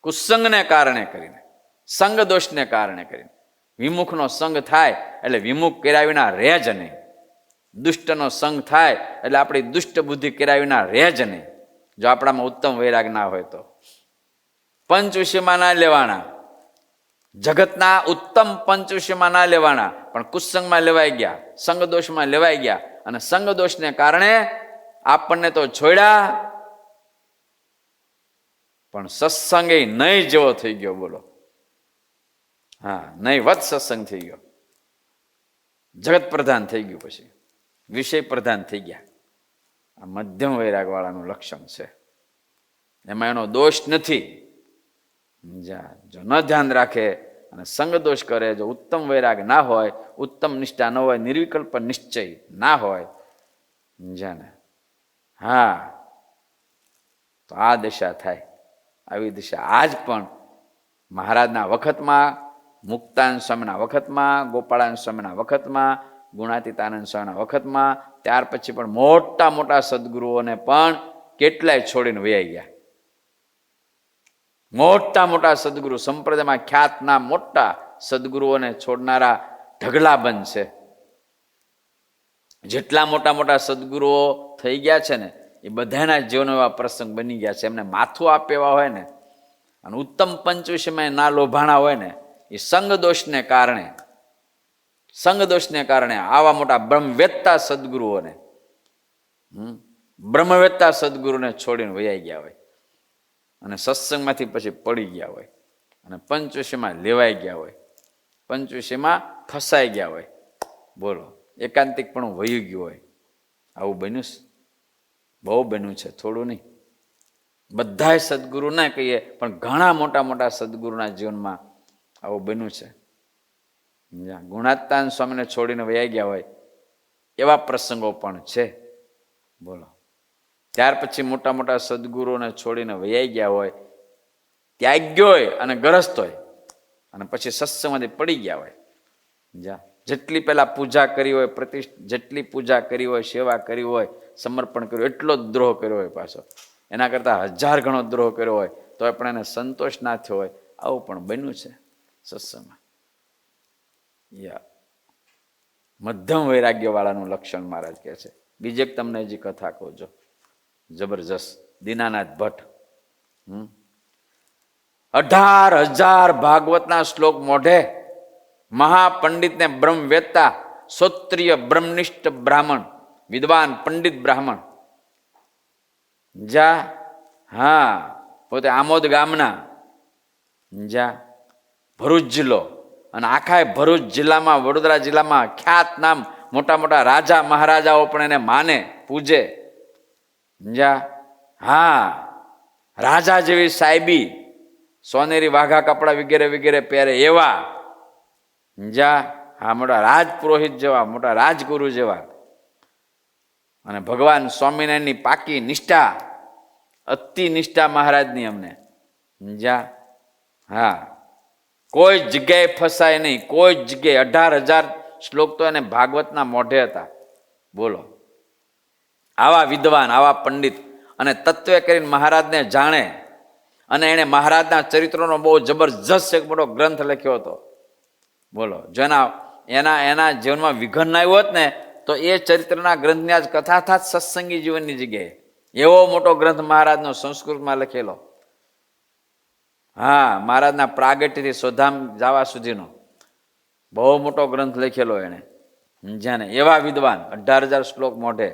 કુસંગને કારણે કરીને, સંગ દોષને કારણે કરીને વિમુખનો સંગ થાય એટલે વિમુખ કર્યા વિના રહે જ નહીં. દુષ્ટનો સંગ થાય એટલે આપણી દુષ્ટ બુદ્ધિ કર્યા વિના રહે જ નહીં, જો આપણામાં ઉત્તમ વૈરાગ ના હોય તો. પંચ વિષયમાં ના લેવાના, જગતના ઉત્તમ પંચ વિષયમાં ના લેવાના, પણ કુસંગમાં લેવાઈ ગયા, સંગ દોષમાં લેવાઈ ગયા, અને સંગ દોષને કારણે આપણને તો છોડ્યા, પણ સત્સંગે નહીં જેવો થઈ ગયો. બોલો, હા, નહીં વત સત્સંગ થઈ ગયો, જગત પ્રધાન થઈ ગયું, પછી વિષય પ્રધાન થઈ ગયા. આ મધ્યમ વૈરાગ વાળાનું લક્ષણ છે. એમાં એનો દોષ નથી. જો ન ધ્યાન રાખે અને સંગદોષ કરે, જો ઉત્તમ વૈરાગ ના હોય, ઉત્તમ નિષ્ઠા ન હોય, નિર્વિકલ્પ નિશ્ચય ના હોય, સમજ્યાને? હા, તો આ દશા થાય. આવી દશા આજ પણ મહારાજના વખતમાં, મુક્તાનંદ સ્વામીના વખતમાં, ગોપાળાનંદ સ્વામીના વખતમાં, ગુણાતીતાનંદ સ્વામીના વખતમાં, ત્યાર પછી પણ મોટા મોટા સદગુરુઓને પણ કેટલાય છોડીને વૈયા ગયા. મોટા મોટા સદગુરુ, સંપ્રદાયમાં ખ્યાતના મોટા સદગુરુઓને છોડનારા ઢગલા બંધ છે. જેટલા મોટા મોટા સદગુરુઓ થઈ ગયા છે ને, એ બધાના જીવનો એવા પ્રસંગ બની ગયા છે. એમને માથું આપે એવા હોય ને, અને ઉત્તમ પંચવિષયમાં ના લોભાણા હોય ને, એ સંગદોષને કારણે આવા મોટા બ્રહ્મવેત્તા સદગુરુઓને, બ્રહ્મવેત્તા સદગુરુને છોડીને વૈયા ગયા હોય, અને સત્સંગમાંથી પછી પડી ગયા હોય, અને પંચવિષયમાં લેવાઈ ગયા હોય, પંચવિષયમાં ફસાઈ ગયા હોય. બોલો, એકાંતિક પણ વહી ગયું હોય. આવું બન્યું છે? બહુ બન્યું છે, થોડું નહીં. બધાય સદગુરુ ના કહીએ, પણ ઘણા મોટા મોટા સદગુરુના જીવનમાં આવું બન્યું છે. ગુણાતીતાનંદ સ્વામીને છોડીને વૈયા ગયા હોય એવા પ્રસંગો પણ છે. બોલો, ત્યાર પછી મોટા મોટા સદગુરુઓને છોડીને વૈયા ગયા હોય, ત્યાગ્યો હોય અને ગ્રસ્ત હોય, અને પછી સત્સંગમાંથી પડી ગયા હોય. જેટલી પહેલા પૂજા કરી હોય, જેટલી પૂજા કરી હોય, સેવા કરી હોય, સમર્પણ કર્યું, એટલો જ દ્રોહ કર્યો હોય પાછો. એના કરતાં 1000 ગણો દ્રોહ કર્યો હોય તો પણ એને સંતોષ ના થયો હોય. આવું પણ બન્યું છે સત્સંગમાં. મધ્યમ વૈરાગ્યવાળાનું લક્ષણ મહારાજ કહે છે. બીજે તમને હજી કથા કહું છો, જબરજસ્ત. દીનાનાથ ભટ્ટ 18,000 ભાગવતના શ્લોક મોઢે, મહાપંડિતને બ્રહ્મવેત્તા, શ્રોત્રિય બ્રહ્મનિષ્ઠ બ્રાહ્મણ, વિદ્વાન પંડિત બ્રાહ્મણ, હા, પોતે આમોદ ગામના, ભરૂચ જિલ્લો, અને આખા ભરૂચ જિલ્લામાં, વડોદરા જિલ્લામાં ખ્યાત નામ મોટા મોટા રાજા મહારાજાઓ પણ એને માને, પૂજે. હા, રાજા જેવી સાહેબી, સોનેરી વાઘા કપડા વગેરે વગેરે પહેરે એવા, હા, મોટા રાજપુરોહિત જેવા, મોટા રાજગુરુ જેવા. અને ભગવાન સ્વામિનારાયણની પાકી નિષ્ઠા, અતિ નિષ્ઠા મહારાજની અમને. હા, કોઈ જગ્યાએ ફસાય નહીં, કોઈ જગ્યાએ. 18,000 શ્લોક તો એને ભાગવતના મોઢે હતા. બોલો, આવા વિદ્વાન, આવા પંડિત, અને તત્વે કરીને મહારાજને જાણે. અને એણે મહારાજના ચરિત્રોનો બહુ જબરજસ્ત એક મોટો ગ્રંથ લખ્યો હતો. બોલો, જો એના જીવનમાં વિઘન આવ્યું હોત ને, તો એ ચરિત્રના ગ્રંથની આજ કથા થાત સત્સંગી જીવનની જગ્યાએ. એવો મોટો ગ્રંથ મહારાજનો સંસ્કૃતમાં લખેલો. હા, મહારાજના પ્રાગટ્યથી સ્વધામ જવા સુધીનો બહુ મોટો ગ્રંથ લખેલો એણે. જ્યાં એવા વિદ્વાન, 18,000 શ્લોક મોઢે,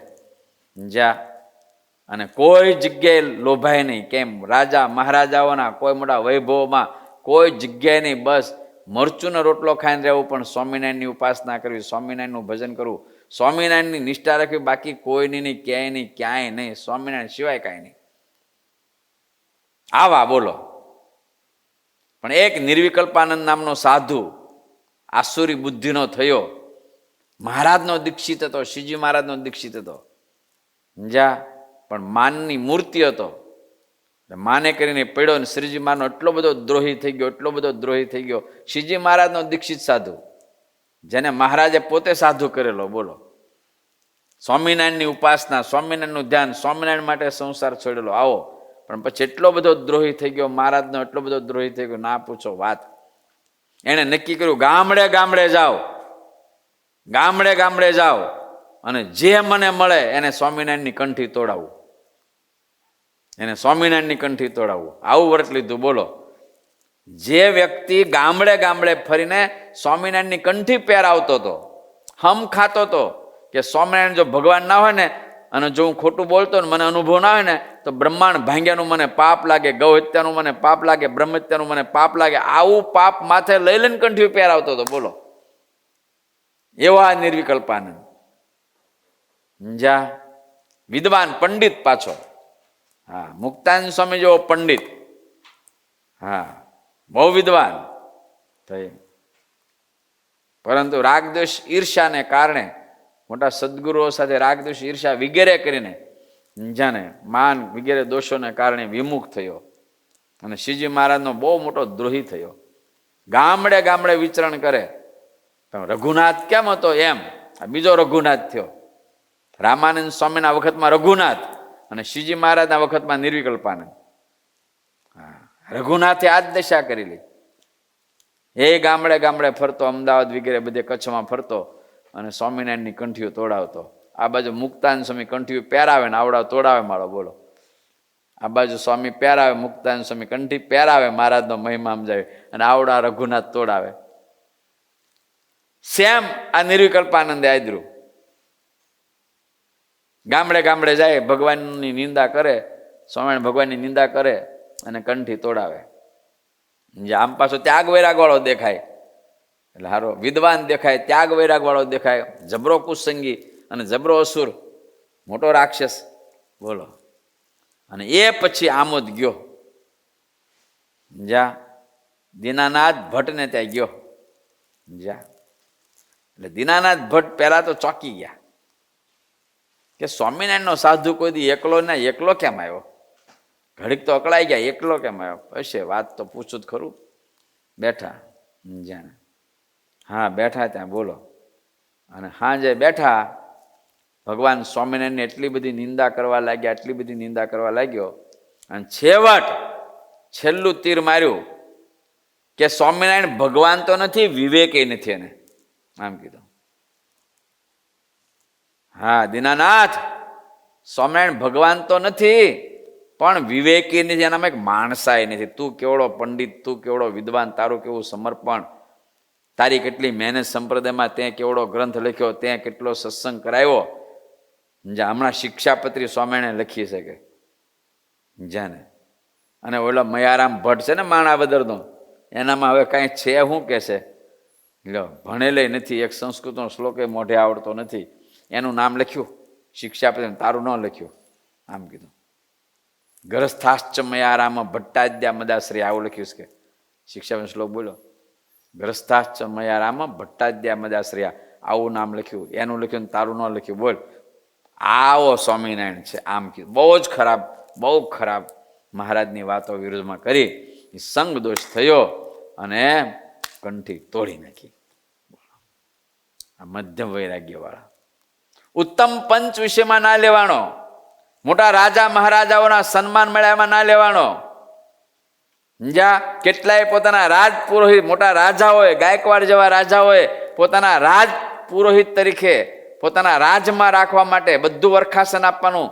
અને કોઈ જગ્યાએ લોભાય નહીં. કેમ? રાજા મહારાજાઓના કોઈ મોટા વૈભવોમાં કોઈ જગ્યાએ નહીં. બસ મરચુંનો રોટલો ખાઈને રહેવું, પણ સ્વામિનારાયણની ઉપાસના કરવી, સ્વામિનારાયણનું ભજન કરવું, સ્વામિનારાયણની નિષ્ઠા રાખવી, બાકી કોઈની નહીં, ક્યાંય નહીં, ક્યાંય નહીં, સ્વામિનારાયણ સિવાય કાંઈ નહીં. આવા બોલો. પણ એક નિર્વિકલ્પાનંદ નામનો સાધુ, આસુરી બુદ્ધિનો થયો, મહારાજનો દીક્ષિત હતો, શ્રીજી મહારાજનો દીક્ષિત હતો. પણ માનની મૂર્તિ હતો. માને કરીને પડ્યો, ને શ્રીજી મહારાજનો એટલો બધો દ્રોહી થઈ ગયો, એટલો બધો દ્રોહી થઈ ગયો. શ્રીજી મહારાજનો દીક્ષિત સાધુ, જેને મહારાજે પોતે સાધુ કરેલો. બોલો, સ્વામિનારાયણની ઉપાસના, સ્વામિનારાયણનું ધ્યાન, સ્વામિનારાયણ માટે સંસાર છોડેલો. આવો, પણ પછી એટલો બધો દ્રોહી થઈ ગયો, મહારાજનો એટલો બધો દ્રોહી થઈ ગયો, ના પૂછો વાત. એણે નક્કી કર્યું, ગામડે ગામડે જાઓ, ગામડે ગામડે જાઓ, અને જે મને મળે એને સ્વામિનારાયણની કંઠી તોડાવું, એને સ્વામિનારાયણની કંઠી તોડાવું. આવું વ્રત લીધું. બોલો, જે વ્યક્તિ ગામડે ગામડે ફરીને સ્વામિનારાયણની કંઠી પહેરાવતો હતો, હમ ખાતો હતો કે સ્વામિનારાયણ જો ભગવાન ના હોય ને, અને જો હું ખોટું બોલતો ને, મને અનુભવ ના હોય ને, તો બ્રહ્માંડ ભાંગ્યાનું મને પાપ લાગે, ગૌ હત્યાનું મને પાપ લાગે, બ્રહ્મ હત્યાનું મને પાપ લાગે. આવું પાપ માથે લઈ લઈને કંઠી પહેરાવતો હતો. બોલો, એવા નિર્વિકલ્પાનંદ, વિદ્વાન પંડિત પાછો. હા, મુક્તાનંદ સ્વામી જેવો પંડિત. હા, બહુ વિદ્વાન. થઈ. પરંતુ રાગદ્વેષ ઈર્ષાને કારણે મોટા સદગુરુઓ સાથે રાગદ્વેષ ઈર્ષા વગેરે કરીને જાને માન વગેરે દોષોને કારણે વિમુખ થયો અને શ્રીજી મહારાજનો બહુ મોટો દ્રોહી થયો. ગામડે ગામડે વિચરણ કરે. રઘુનાથ કેમ હતો એમ આ બીજો રઘુનાથ થયો. રામાનંદ સ્વામીના વખતમાં રઘુનાથ અને શ્રીજી મહારાજના વખતમાં નિર્વિકલ્પાનંદ. રઘુનાથે આ જ દશા કરેલી. એ ગામડે ગામડે ફરતો, અમદાવાદ વગેરે બધે કચ્છમાં ફરતો અને સ્વામિનારાયણની કંઠીઓ તોડાવતો. આ બાજુ મુક્તાનંદ સ્વામી કંઠીઓ પહેરાવે ને આવડા તોડાવે માળો. બોલો, આ બાજુ સ્વામી પહેરાવે, મુક્તાનંદ સ્વામી કંઠી પહેરાવે, મહારાજનો મહિમા સમજાવે અને આવડા રઘુનાથ તોડાવે. સેમ આ નિર્વિકલ્પાનંદે આદરું. ગામડે ગામડે જાય, ભગવાનની નિંદા કરે, સ્વામિનારાયણ ભગવાનની નિંદા કરે અને કંઠી તોડાવે. આમ પાછો ત્યાગ વૈરાગ વાળો દેખાય એટલે હારો વિદ્વાન દેખાય, ત્યાગ વૈરાગ વાળો દેખાય, જબરો કુસંગી અને જબરો અસુર, મોટો રાક્ષસ. બોલો, અને એ પછી આમોદ ગયો, જા દીનાનાથ ભટ્ટને ત્યાં ગયો. જા એટલે દીનાનાથ ભટ્ટ પહેલા તો ચોંકી ગયા કે સ્વામિનારાયણનો સાધુ કોઈ દી એકલો ના એકલો કેમ આવ્યો? ઘડીક તો અકળાઈ ગયા, એકલો કેમ આવ્યો? હશે વાત તો પૂછું જ ખરું. બેઠા જાણે, હા બેઠા ત્યાં. બોલો, અને હાજે બેઠા ભગવાન સ્વામિનારાયણની એટલી બધી નિંદા કરવા લાગ્યા, એટલી બધી નિંદા કરવા લાગ્યો અને છેવટ છેલ્લું તીર માર્યું કે સ્વામિનારાયણ ભગવાન તો નથી, વિવેકે નથી. એને આમ કીધું, હા દીનાનાથ સ્વામિનારાયણ ભગવાન તો નથી પણ વિવેકી નથી, એનામાં એક માણસાઈ નથી. તું કેવડો પંડિત, તું કેવડો વિદ્વાન, તારું કેવું સમર્પણ, તારી કેટલી મહેનત સંપ્રદાયમાં, તે કેવડો ગ્રંથ લખ્યો, તે કેટલો સત્સંગ કરાવ્યો. જા હમણાં શિક્ષાપત્રી સ્વામિનારાયણ લખી શકે જાને. અને ઓલો મયારામ ભટ્ટ છે ને માણાવદરનો, એનામાં હવે કાંઈ છે શું કે છે? લો, ભણેલે નથી, એક સંસ્કૃતનો શ્લોક એ મોઢે આવડતો નથી, એનું નામ લખ્યું શિક્ષાપત્રી, તારું ન લખ્યું. આમ કીધું, ગ્રસ્થાશ્ચ મયારામ ભટ્ટાદ્યા મદાશ્રય, આવું લખ્યું છે કે શિક્ષાપત્રી શ્લોક બોલો, ગ્રસ્થાશ્ચ મયારામ ભટ્ટાદ્યા મદાશ્રયા, આવું નામ લખ્યું, એનું લખ્યું, તારું ન લખ્યું. બોલ, આવો સ્વામિનારાયણ છે. આમ કીધું, બહુ જ ખરાબ, બહુ ખરાબ મહારાજની વાતો વિરુદ્ધમાં કરી, સંગ દોષ થયો અને કંઠી તોડી નાખી. આ મધ્યમ વૈરાગ્ય વાળા. ઉત્તમ પંચ વિષયમાં ના લેવાનો, મોટા રાજા મહારાજાઓના સન્માન મળ્યામાં ના લેવાનો. જ્યાં કેટલાય પોતાના રાજ પુરોહિત, મોટા રાજા હોય, ગાયકવાડ જેવા રાજા હોય, પોતાના રાજ પુરોહિત તરીકે પોતાના રાજમાં રાખવા માટે બધું વરખાસન આપવાનું,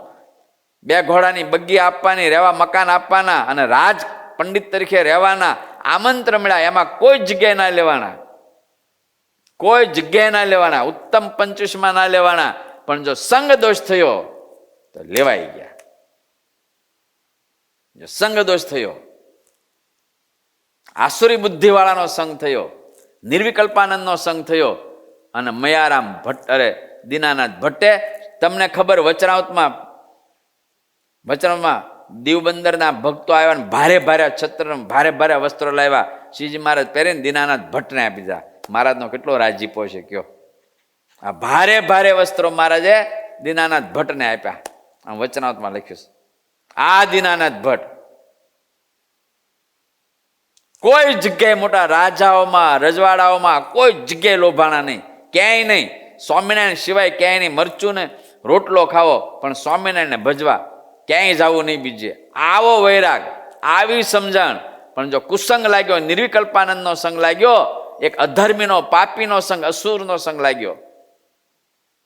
2 ઘોડાની બગ્ગી આપવાની, રહેવા મકાન આપવાના અને રાજ પંડિત તરીકે રહેવાના આમંત્રણ મળ્યા, એમાં કોઈ જગ્યાએ ના લેવાના, કોઈ જગ્યાએ ના લેવાના, ઉત્તમ પંચવીસમાં ના લેવાના. પણ જો સંગ દોષ થયો તો લેવાઈ ગયા. જો સંગ દોષ થયો, આસુરી બુદ્ધિવાળાનો સંગ થયો, નિર્વિકલ્પાનંદનો સંગ થયો અને મયારામ ભટ્ટ, અરે દીનાનાથ ભટ્ટે, તમને ખબર વચનામાં દીવબંદરના ભક્તો આવ્યા ને ભારે ભારે છત્ર, ભારે ભારે વસ્ત્રો લાવ્યા, શ્રીજી મહારાજ પહેરીને દીનાનાથ ભટ્ટને આપી દીધા. મહારાજનો કેટલો રાજીપો છે કયો! આ ભારે ભારે વસ્ત્રો મહારાજે દીનાનાથ ભટ્ટને આપ્યા. આમ વચનાવતમાં લખ્યું છે. આ દીનાનાથ ભટ્ટ કોઈ જગ્યાએ, મોટા રાજાઓમાં, રજવાડાઓમાં કોઈ જગ્યાએ લોભાણા નહીં, ક્યાંય નહીં. સ્વામિનારાયણ સિવાય ક્યાંય નહીં. મરચું ને રોટલો ખાવો પણ સ્વામિનારાયણને ભજવા, ક્યાંય જવું નહીં બીજે. આવો વૈરાગ, આવી સમજણ. પણ જો કુસંગ લાગ્યો, નિર્વિકલ્પાનંદનો સંગ લાગ્યો, એક અધર્મીનો, પાપીનો સંગ, અસુરનો સંગ લાગ્યો,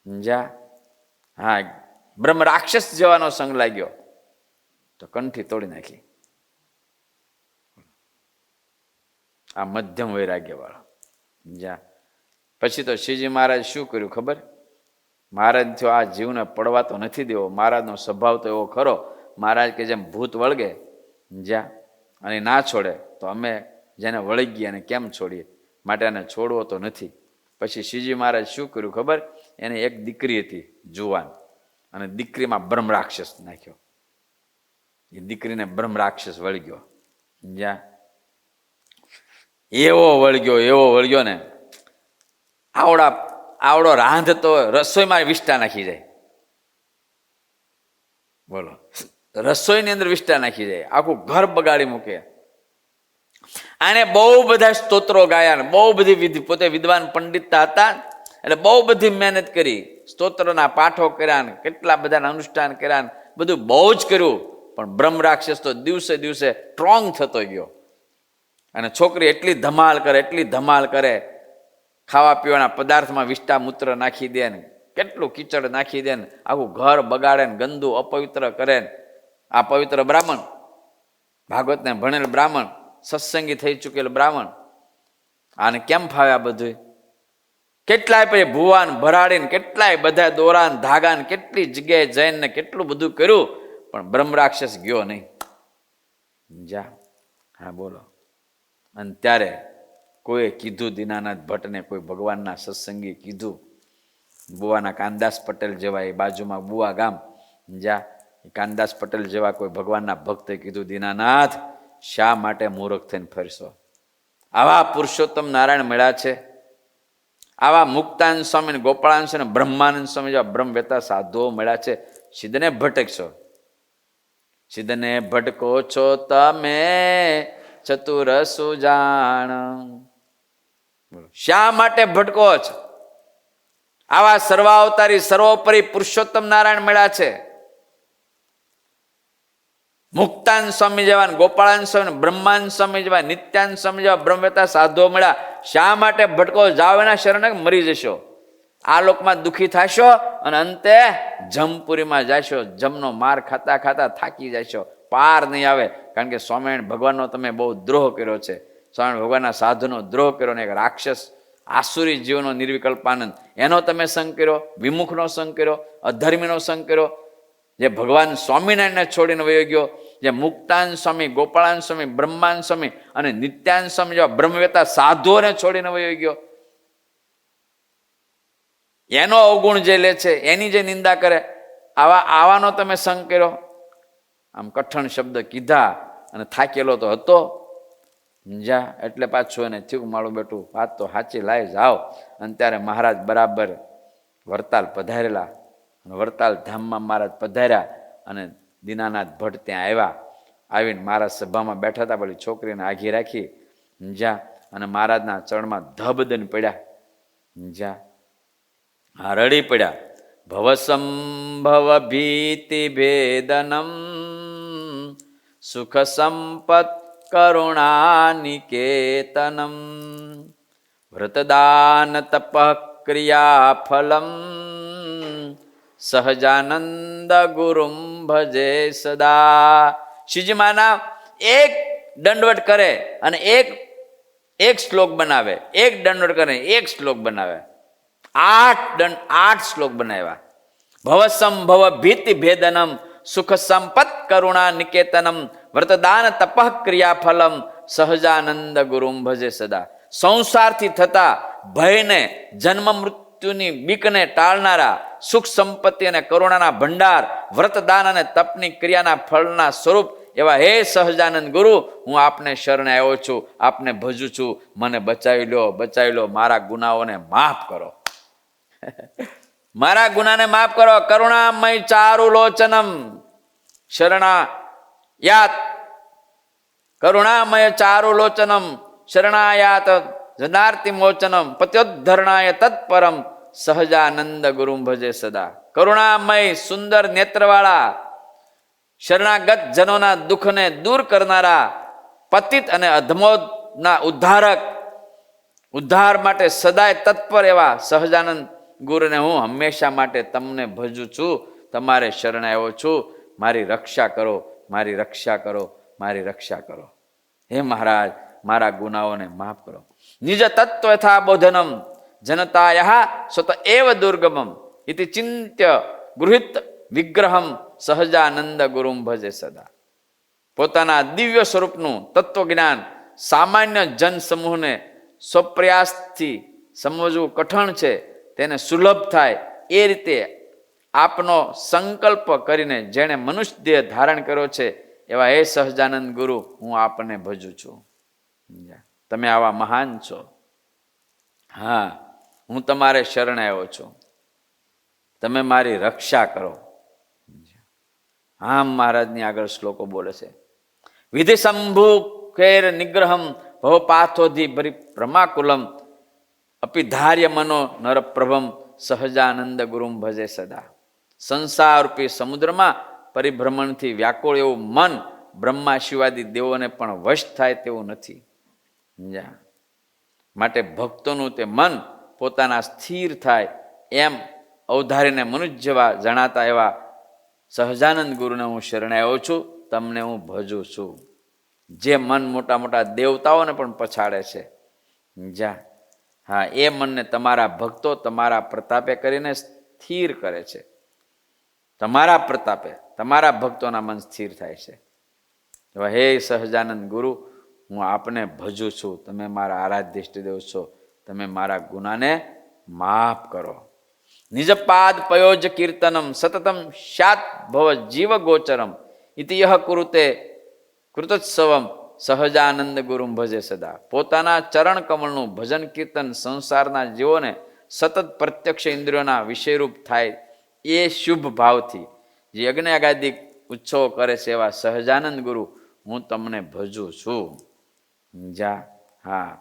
જા હા બ્રહ્મ રાક્ષસ જેવાનો સંગ લાગ્યો તો કંઠી તોડી નાખી. આ મધ્યમ વૈરાગ્ય વાળો. જા પછી તો શ્રીજી મહારાજ શું કર્યું ખબર? મહારાજ થયો આ જીવને પડવા તો નથી દેવો. મહારાજનો સ્વભાવ તો એવો ખરો, મહારાજ કે જેમ ભૂત વળગે જ્યાં અને ના છોડે, તો અમે જેને વળગીએ અને કેમ છોડીએ, માટે એને છોડવો તો નથી. પછી શ્રીજી મહારાજ શું કર્યું ખબર? એને એક દીકરી હતી જુવાન, અને દીકરીમાં બ્રહ્મ રાક્ષસ નાખ્યો. એ દીકરીને બ્રહ્મ રાક્ષસ વળગ્યો. જ્યાં એવો વળગ્યો ને આવડો રાંધતો રસોઈમાં વિષ્ટા નાખી જાય. બોલો, રસોઈની અંદર વિષ્ટા નાખી જાય, આખું ઘર બગાડી મૂકે. આને બહુ બધા સ્તોત્રો ગાયા, બહુ બધી વિધિ, પોતે વિદ્વાન પંડિતતા હતા એટલે બહુ બધી મહેનત કરી, સ્તોત્રના પાઠો કર્યા, કેટલા બધા અનુષ્ઠાન કર્યા, બધું બહુ જ કર્યું. પણ બ્રહ્મ રાક્ષસ તો દિવસે દિવસે સ્ટ્રોંગ થતો ગયો. અને છોકરી એટલી ધમાલ કરે, ખાવા પીવાના પદાર્થમાં વિષ્ટા મૂત્ર નાખી દે ને, કેટલું કીચડ નાખી દે ને, આખું ઘર બગાડે ને, ગંદુ અપવિત્ર કરે ને. આ પવિત્ર બ્રાહ્મણ, ભાગવતને ભણેલ બ્રાહ્મણ, સત્સંગી થઈ ચૂકેલ બ્રાહ્મણ, આને કેમ ફાવે આ બધું? કેટલાય પછી ભુવાન ભરાડીને, કેટલાય બધા દોરાન ધાગાને, કેટલી જગ્યાએ જઈને કેટલું બધું કર્યું, પણ બ્રહ્મ રાક્ષસ ગયો નહીં. જા, હા બોલો. અને ત્યારે કોઈએ કીધું, દીનાનાથ ભટ્ટને કોઈ ભગવાનના સત્સંગી કીધું, બુવાના કાનદાસ પટેલ જેવા, એ બાજુમાં બુવા ગામ, જા કાનદાસ પટેલ જેવા કોઈ ભગવાનના ભક્તે કીધું, દીનાનાથ શા માટે મૂર્ખ થઈને ફરશો? આવા પુરુષોત્તમ નારાયણ મળ્યા છે, આવા મુક્તાનંદ સ્વામી, ગોપાળાનંદ સ્વામી, બ્રહ્માનંદ સ્વામી જેવા બ્રહ્મવેતા સાધુઓ મળ્યા છે, સિદ્ધને ભટકશો? સિદ્ધને ભટકો છો તમે ચતુર સુજાણ. શા માટે ભટકો છો? આવા સર્વાવતારી સર્વોપરી પુરુષોત્તમ નારાયણ મળ્યા છે, મુક્તાનંદ સ્વામી જેવા, ગોપાળાનંદ સ્વામી, બ્રહ્માનંદ સ્વામી જેવા, નિત્યાનંદ સ્વામી જેવા બ્રહ્મવેતા સાધુઓ મળ્યા. શા માટે ભટકો? જાઓ એના શરણે, મરી જશો. આ લોકમાં દુઃખી થશો અને અંતે જમપુરીમાં જશો. જમનો માર ખાતા ખાતા થાકી જશો, પાર નહીં આવે. કારણ કે સ્વામિનારાયણ ભગવાનનો તમે બહુ દ્રોહ કર્યો છે, સ્વામિનારાયણ ભગવાનના સાધુનો દ્રોહ કર્યો ને એક રાક્ષસ આસુરી જીવનો નિર્વિકલ્પાનંદ એનો તમે સંગ કર્યો, વિમુખનો સંગ કર્યો, અધર્મીનો સંગ કર્યો. જે ભગવાન સ્વામિનારાયણને છોડીને વયો ગયો, જે મુક્તાનંદ સ્વામી, ગોપાળાનંદ સ્વામી, બ્રહ્માનંદ સ્વામી અને નિત્યાનંદ સ્વામી જેવા બ્રહ્મવેતા સાધુઓને છોડીને વયો ગયો, એનો અવગુણ જે લે છે, એની જે નિંદા કરે, આવાનો તમે સંગ કર્યો. આમ કઠણ શબ્દ કીધા અને થાકેલો તો હતો. જા એટલે પાછું એને થયું, મારું બેટું વાત તો સાચી, લાઈ જાઓ. અને ત્યારે મહારાજ બરાબર વરતાલ પધારેલા, વરતાલ ધામમાં મહારાજ પધાર્યા અને દીનાનાથ ભટ્ટ ત્યાં આવ્યા. આવીને મહારાજ સભામાં બેઠા હતા, પેલી છોકરીને આઘી રાખી, જા અને મહારાજના ચરણમાં ધબદન પડ્યા. જા હા રડી પડ્યા. ભવસંભવ ભીતિ ભેદનમ સુખ સંપત કરુણાનિકેતનમ વ્રતદાન તપ ક્રિયા ફલમ સહજાનંદ ગુરુમ ભજે સદા. શ્રીજી મહાના એક દંડવટ કરે અને એક શ્લોક બનાવે, એક દંડવટ કરે એક શ્લોક બનાવે, 8 શ્લોક બનાવ્યા. ભવસંભવ ભીતિ ભેદનમ સુખ સંપત કરુણા નિકેતનમ વ્રતદાન તપઃ ક્રિયા ફલમ સહજાનંદ ગુરુમ ભજે સદા. સંસારથી થતા ભયને, જન્મ મૃત્યુની બીકને ટાળનારા, સુખ સંપત્તિ અને કરુણાના ભંડાર, વ્રતદાન અને તપની ક્રિયાના ફળના સ્વરૂપ એવા હે સહજાનંદ ગુરુ, હું આપને શરણે આવ્યો છું, આપને ભજું છું, મને બચાવી લો, મારા ગુનાઓને માફ કરો. મારા ગુનાને માફ કરો. કરુણામય ચારુ લોચનમ શરણાયાત, કરુણામય ચારુ લોચનમ શરણાયાત જનાર્તિ મોચનમ પત્યોદ્ધરણાય તત્પરમ સહજાનંદ ગુરુમ ભજે સદા. કરુણામય સુંદર નેત્રવાળા, શરણાગત જનોના દુઃખને દૂર કરનારા, પતિત અને અધમોના ઉદ્ધાર માટે સદાય તત્પર એવા સહજાનંદ ગુરુને હું હંમેશા માટે તમને ભજું છું, તમારે શરણે આવ્યો છું. મારી રક્ષા કરો, મારી રક્ષા કરો, મારી રક્ષા કરો. હે મહારાજ, મારા ગુનાઓને માફ કરો. નિજ તત્વ યથા બોધનમ જનતાયા સ્વત એવ દુર્ગમમ ઇતિ ચિંત્ય ગૃહિત વિગ્રહમ સહજાનંદ ગુરુમ ભજે સદા. પોતાના દિવ્ય સ્વરૂપનું તત્વજ્ઞાન સામાન્ય જન સમૂહને સ્વપ્રયાસથી સમજવું કઠણ છે, તેને સુલભ થાય એ રીતે આપનો સંકલ્પ કરીને જેણે મનુષ્ય દેહ ધારણ કર્યો છે એવા હે સહજાનંદ ગુરુ, હું આપને ભજું છું. તમે આવા મહાન છો. હા, હું તમારે શરણે આવ્યો છું, તમે મારી રક્ષા કરો. આમ મહારાજની આગળ શ્લોકો બોલે છે. વિધિ શંભુ ખેર નિગ્રહમ ભવપાથોધિ ભ્રમાકુલમ અપિધાર્ય મનો નરપ્રભમ સહજાનંદ ગુરુમ ભજે સદા. સંસારરૂપી સમુદ્રમાં પરિભ્રમણથી વ્યાકુળ એવું મન બ્રહ્મા શિવાદી દેવોને પણ વશ થાય તેવું નથી. માટે ભક્તોનું તે મન પોતાના સ્થિર થાય એમ અવધારીને મનુષ્ય જેવા જણાતા એવા સહજાનંદ ગુરુને હું શરણે આવ્યો છું, તમને હું ભજું છું. જે મન મોટા મોટા દેવતાઓને પણ પછાડે છે, હા, એ મનને તમારા ભક્તો તમારા પ્રતાપે કરીને સ્થિર કરે છે. તમારા પ્રતાપે તમારા ભક્તોના મન સ્થિર થાય છે. હે સહજાનંદ ગુરુ, હું આપને ભજું છું, તમે મારા આરાધ્ય ઇષ્ટદેવ છો, તમે મારા ગુનાને માફ કરો. નિજપાદ પયોજ કીર્તનમ સતતમ શાત ભવ જીવ ગોચરમ ઇતિયહ કુરુતે કૃતોત્સવમ સહજાનંદ ગુરુમ ભજે સદા. પોતાના ચરણ કમળનું ભજન કીર્તન સંસારના જીવોને સતત પ્રત્યક્ષ ઇન્દ્રિયોના વિષયરૂપ થાય એ શુભ ભાવથી જે યજ્ઞયાગાદિક ઉત્સવો કરે છે એવા સહજાનંદ ગુરુ હું તમને ભજું છું. હા,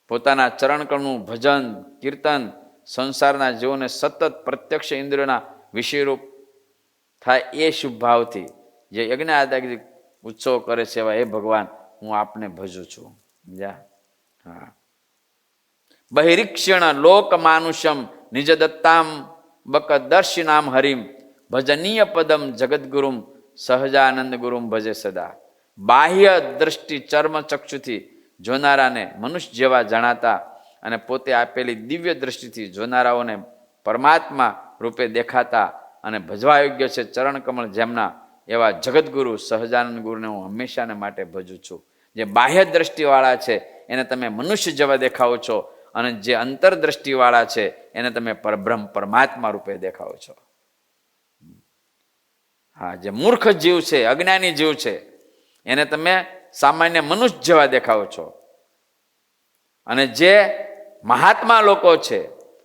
પોતાના ચરણકળનું ભજન કીર્તન સંસારના જીવોને સતત પ્રત્યક્ષ ઇન્દ્રિયોના વિષયરૂપ થાય એ શુભ ભાવથી જે યજ્ઞયાગાદિક ઉત્સવો કરે છે એવા હે ભગવાન હું આપને ભજું છું. હા, બહિરીક્ષણ લોક માનુષમ નિજ દત્તામ બકદર્શિનામ હરિમ ભજનીય પદમ જગદગુરુમ સહજાનંદ ગુરુમ ભજે સદા. બાહ્ય દ્રષ્ટિ ચર્મ ચક્ષુથી જોનારાને મનુષ્ય જેવા જણાતા અને પોતે આપેલી દિવ્ય દ્રષ્ટિથી જોનારાઓને પરમાત્મા રૂપે દેખાતા અને ભજવા યોગ્ય છે ચરણ કમળ જેમના એવા જગદગુરુ સહજાનંદ ગુરુને હું હંમેશાને માટે ભજું છું. જે બાહ્ય દ્રષ્ટિવાળા છે એને તમે મનુષ્ય જેવા દેખાવો છો, અને જે અંતરદ્રષ્ટિવાળા છે એને તમે પરબ્રહ્મ પરમાત્મા રૂપે દેખાવો છો. હા, જે મૂર્ખ જીવ છે, અજ્ઞાની જીવ છે, એને તમે સામાન્ય મનુષ્ય જેવા દેખાવો છો, અને જે મહાત્મા લોકો છે,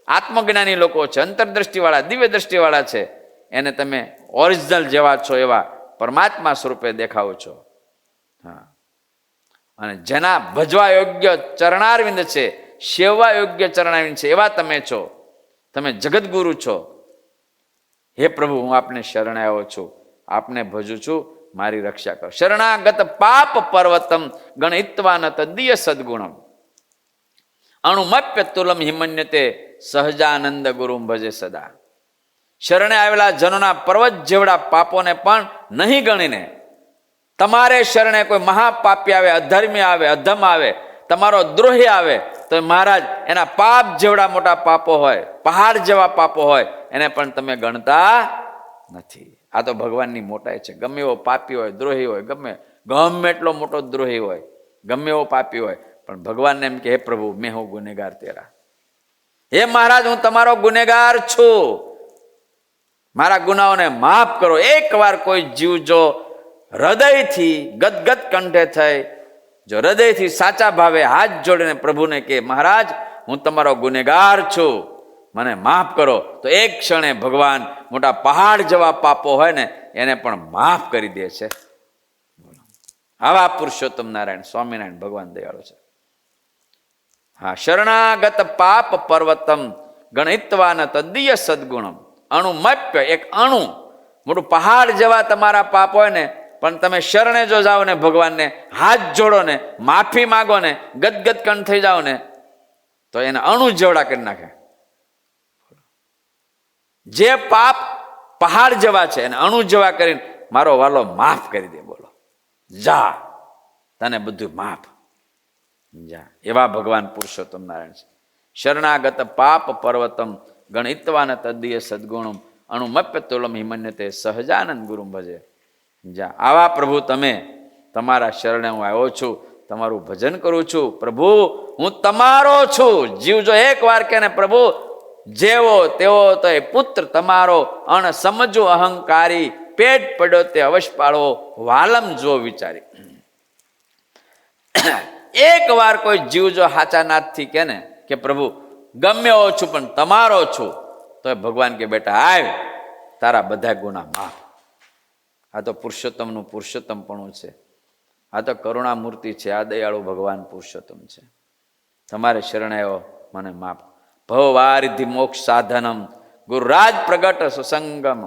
આત્મજ્ઞાની લોકો છે, અંતરદ્રષ્ટિવાળા દિવ્ય દ્રષ્ટિવાળા છે, એને તમે ઓરિજિનલ જેવા છો એવા પરમાત્મા સ્વરૂપે દેખાવો છો. હા, અને જેના ભજવા યોગ્ય ચરણારવિંદ છે, સેવા યોગ્ય ચરણારવિંદ છે એવા તમે છો, તમે જગદગુરુ છો. હે પ્રભુ, હું આપને શરણે આવ્યો છું, આપને ભજું છું, મારી રક્ષા કરો. શરણાગત પાપ પર્વતમ ગણિત્વાન તદીય સદગુણમ અણુમપ્ય તુલમ હિમન્યતે સહજાનંદ ગુરુમ ભજે સદા. શરણે આવેલા જનોના પર્વત જેવડા પાપોને પણ નહીં ગણીને તમારે શરણે કોઈ મહાપાપી આવે, અધર્મી આવે, અધમ આવે, તમારો દ્રોહી આવે તો મહારાજ એના પાપ જેવડા મોટા પાપો હોય, પહાડ જેવા પાપો હોય, એને પણ તમે ગણતા નથી. આ તો ભગવાનની મોટાઈ છે. ગમે એવો પાપી હોય, દ્રોહી હોય, ગમે એટલો મોટો દ્રોહી હોય, ગમે એવો પાપી હોય, પણ ભગવાનને એમ કે હે પ્રભુ, મેં હું ગુનેગાર તેરા. હે મહારાજ, હું તમારો ગુનેગાર છું, મારા ગુનાઓને માફ કરો. એકવાર કોઈ જીવ જો હૃદયથી ગદગદ કંઠે થઈ, જો હૃદયથી સાચા ભાવે હાથ જોડીને પ્રભુને કે મહારાજ, હું તમારો ગુનેગાર છું, મને માફ કરો, તો એક ક્ષણે ભગવાન મોટા પહાડ જેવા પાપો હોય ને એને પણ માફ કરી દે છે. આવા પુરુષોત્તમ નારાયણ સ્વામિનારાયણ ભગવાન દયાળુ છે. હા, શરણાગત પાપ પર્વતમ ગણિત્વાન તદીય સદગુણમ અણુમપ્ય, એક અણુ મોટું પહાડ જેવા તમારા પાપ હોય ને, પણ તમે શરણે જો જાઓ ને, ભગવાનને હાથ જોડો ને, માફી માગો ને, ગદગદ કંઠ થઈ જાઓ ને, તો એને અણુ જેવડા કરી નાખે. જે પાપ પહાડ જેવા છે એને અણુ જેવા કરીને મારો વાલો માફ કરી દે. બોલો, જા, તને બધું માફ. જા, એવા ભગવાન પુરુષોત્તમ નારાયણ છે. શરણાગત પાપ પર્વતમ ગણિત્વાન તદીય સદગુણમ અણુમપ્ય તુલમ હિમન્યતે સહજાનંદ ગુરુમ ભજે. જા, આવા પ્રભુ તમે, તમારા શરણે હું આવ્યો છું, તમારું ભજન કરું છું. પ્રભુ, હું તમારો છું. જીવ જો એક વાર કે ને પ્રભુ જેવો તેવો તો એ પુત્ર તમારો, અણ સમજો અહંકારી, પેટ પડ્યો તે અવશ્ય પાળો, વાલમ જો વિચારી. એક વાર કોઈ જીવ જો હાચા નાથથી કે ને કે પ્રભુ ગમે એવો છું પણ તમારો છું, તો ભગવાન કે બેટા આવ, તારા બધા ગુના માફ. આ તો પુરુષોત્તમનું પુરુષોત્તમપણું છે. આ તો કરુણામૂર્તિ છે. આ દયાળુ ભગવાન પુરુષોત્તમ છે. તમારે શરણે આવ્યો, મને માફ. ભવવારિધિ મોક્ષ સાધનમ ગુરુરાજ પ્રગટ સુસંગમ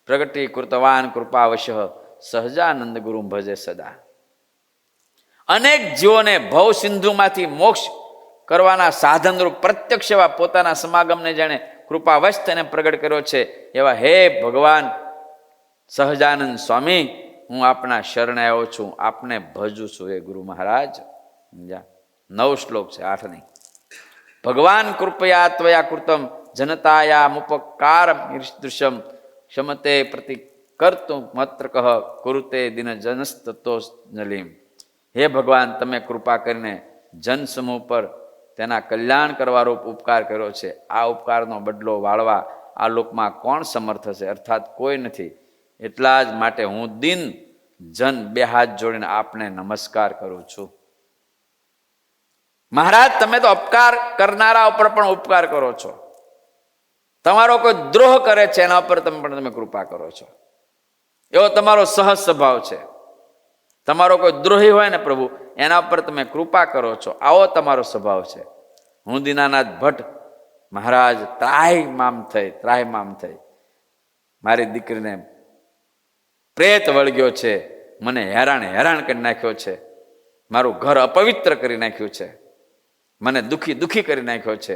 પ્રગટી કૃતવાન કૃપાવશ સહજાનંદ ગુરુ ભજે સદા. અનેક જીવોને ભવ સિંધુમાંથી મોક્ષ કરવાના સાધનરૂપ પ્રત્યક્ષ એવા પોતાના સમાગમને જાણે કૃપાવશ તેને પ્રગટ કર્યો છે. એવા હે ભગવાન સહજાનંદ સ્વામી, હું આપના શરણે આવ્યો છું, આપને ભજું છું. એ ગુરુ મહારાજ. 9 શ્લોક છે, 8 નહીં. ભગવાન કૃપયા ત્વયા કૃતમ જનતાયામુપકાર દૃશ્યમ ક્ષમતે પ્રતિ કર્તું માત્ર કહ કુરુતે દિન જનસ્તતો નલીમ. હે ભગવાન, તમે કૃપા કરીને જનસમૂહ પર તેના કલ્યાણ કરવારૂપ ઉપકાર કર્યો છે. આ ઉપકારનો બદલો વાળવા આ લોકમાં કોણ સમર્થ હશે? અર્થાત કોઈ નથી. એટલા જ માટે હું દિન જન 2 હાથ જોડીને આપને નમસ્કાર કરું છું. મહારાજ, તમે તો અપકાર કરનારા ઉપર પણ ઉપકાર કરો છો. તમારો કોઈ દ્રોહ કરે છે એના ઉપર તમે કૃપા કરો છો. એવો તમારો સહજ સ્વભાવ છે. તમારો કોઈ દ્રોહી હોય ને પ્રભુ, એના ઉપર તમે કૃપા કરો છો. આવો તમારો સ્વભાવ છે. હું દીનાનાથ ભટ્ટ મહારાજ ત્રાહિમામ થઈ મારી દીકરીને પ્રેત વળગ્યો છે, મને હેરાન કરી નાખ્યો છે, મારું ઘર અપવિત્ર કરી નાખ્યું છે, મને દુખી કરી નાખ્યો છે.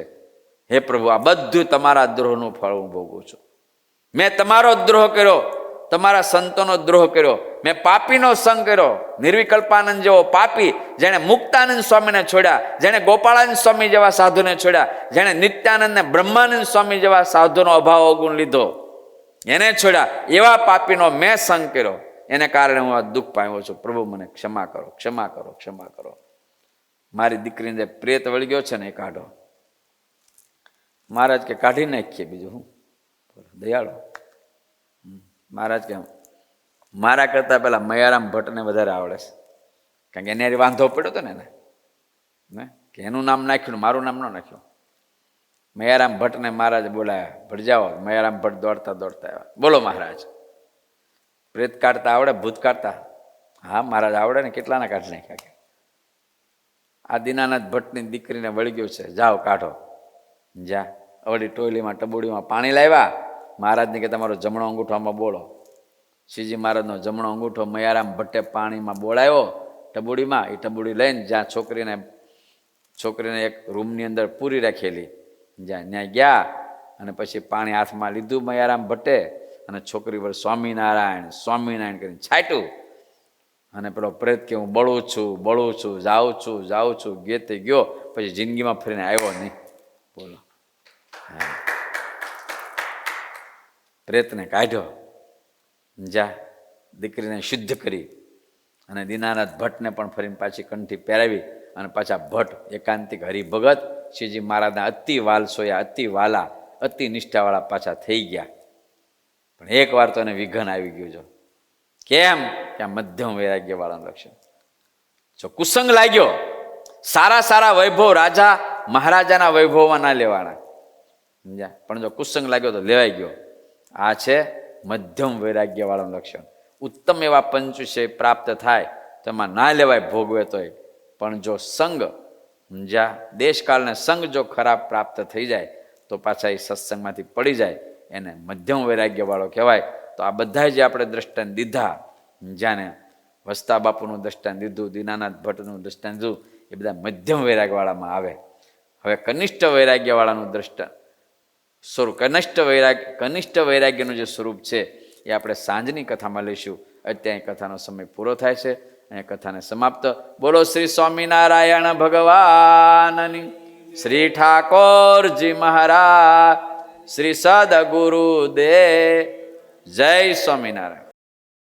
હે પ્રભુ, આ બધું તમારા દ્રોહનું ફળ હું ભોગવું છું. મેં તમારો દ્રોહ કર્યો, તમારા સંતોનો દ્રોહ કર્યો, મેં પાપીનો સંગ કર્યો. નિર્વિકલ્પાનંદ જેવો પાપી, જેણે મુક્તાનંદ સ્વામીને છોડ્યા, જેણે ગોપાળાનંદ સ્વામી જેવા સાધુને છોડ્યા, જેણે નિત્યાનંદ ને બ્રહ્માનંદ સ્વામી જેવા સાધુનો અભાવ અવગુણ લીધો, એને છોડ્યા. એવા પાપીનો મેં સંગ કર્યો. એને કારણે હું આ દુઃખ પામ્યો છું. પ્રભુ, મને ક્ષમા કરો, ક્ષમા કરો, ક્ષમા કરો. મારી દીકરીને જે પ્રેત વળગ્યો છે ને એ કાઢો. મહારાજ કે કાઢી નાખીએ, બીજું હું. દયાળુ મહારાજ કે મારા કરતા પેલા મયારામ ભટ્ટને વધારે આવડે છે, કારણ કે એને વાંધો પડ્યો હતો ને એને કે એનું નામ નાખ્યું, મારું નામ ન નાખ્યું. મયારામ ભટ્ટને મહારાજ બોલાયા. ભટ જાઓ. મયારામ ભટ્ટ દોડતા આવ્યા. બોલો મહારાજ, પ્રેત કાઢતા આવડે? ભૂત કાઢતા? હા મહારાજ, આવડે ને. કેટલાના કાઢી નાખ્યા? આ દીનાનાથ ભટ્ટની દીકરીને વળગ્યો છે, જાઓ કાઢો. જા અવળી ટોયલીમાં ટબુડીમાં પાણી લાવ્યા. મહારાજને કે તમારો જમણો અંગૂઠામાં બોળો. શ્રીજી મહારાજનો જમણો અંગૂઠો મયારામ ભટ્ટે પાણીમાં બોળાયો ટબુડીમાં. એ ટબુડી લઈને જ્યાં છોકરીને એક રૂમની અંદર પૂરી રાખેલી, જ્યાં ત્યાં ગયા અને પછી પાણી હાથમાં લીધું મયારામ ભટ્ટે અને છોકરી પર સ્વામિનારાયણ સ્વામિનારાયણ કરીને છાંટ્યું. અને પેલો પ્રેત કે હું બળું છું, જાઉં છું, ગેતે ગયો. પછી જિંદગીમાં ફરીને આવ્યો નહીં. બોલો. પ્રેતને કાઢ્યો. જા દીકરીને શુદ્ધ કરી અને દીનાનાથ ભટ્ટને પણ ફરીને પાછી કંઠી પહેરાવી અને પાછા ભટ્ટ એકાંતિક હરિભગત શ્રીજી મહારાજના અતિ વાલસોયા, અતિ વાલા, અતિ નિષ્ઠાવાળા પાછા થઈ ગયા. પણ એક વાર તો એને વિઘન આવી ગયું. જો કેમ? કે આ મધ્યમ વૈરાગ્ય વાળાનું લક્ષણ. જો કુસંગ લાગ્યો, સારા વૈભવ રાજા મહારાજાના વૈભવમાં ના લેવાના, સમજ્યા? પણ જો કુસંગ લાગ્યો તો લેવાઈ ગયો. આ છે મધ્યમ વૈરાગ્ય વાળાનું લક્ષણ. ઉત્તમ એવા પંચવિષય પ્રાપ્ત થાય તો એમાં ના લેવાય, ભોગવે તોય. પણ જો સંગ, સમજ્યા, દેશકાળને સંગ જો ખરાબ પ્રાપ્ત થઈ જાય તો પાછા એ સત્સંગમાંથી પડી જાય, એને મધ્યમ વૈરાગ્ય વાળો કહેવાય. તો આ બધા જે આપણે દ્રષ્ટાંત દીધા, જ્યાંને વસ્તા બાપુનું દ્રષ્ટાંત દીધું, દીનાનાથ ભટ્ટનું દ્રષ્ટાંત દીધું, એ બધા મધ્યમ વૈરાગ્યવાળામાં આવે. હવે કનિષ્ઠ વૈરાગ્યવાળાનું દ્રષ્ટાંત સ્વરૂપ, કનિષ્ઠ વૈરાગ્યનું જે સ્વરૂપ છે એ આપણે સાંજની કથામાં લઈશું. અત્યારે કથાનો સમય પૂરો થાય છે. અહીંયા કથાને સમાપ્ત. બોલો શ્રી સ્વામિનારાયણ ભગવાનની, શ્રી ઠાકોરજી મહારાજ, શ્રી સદગુરુદેવ. જય સ્વામિનારાયણ.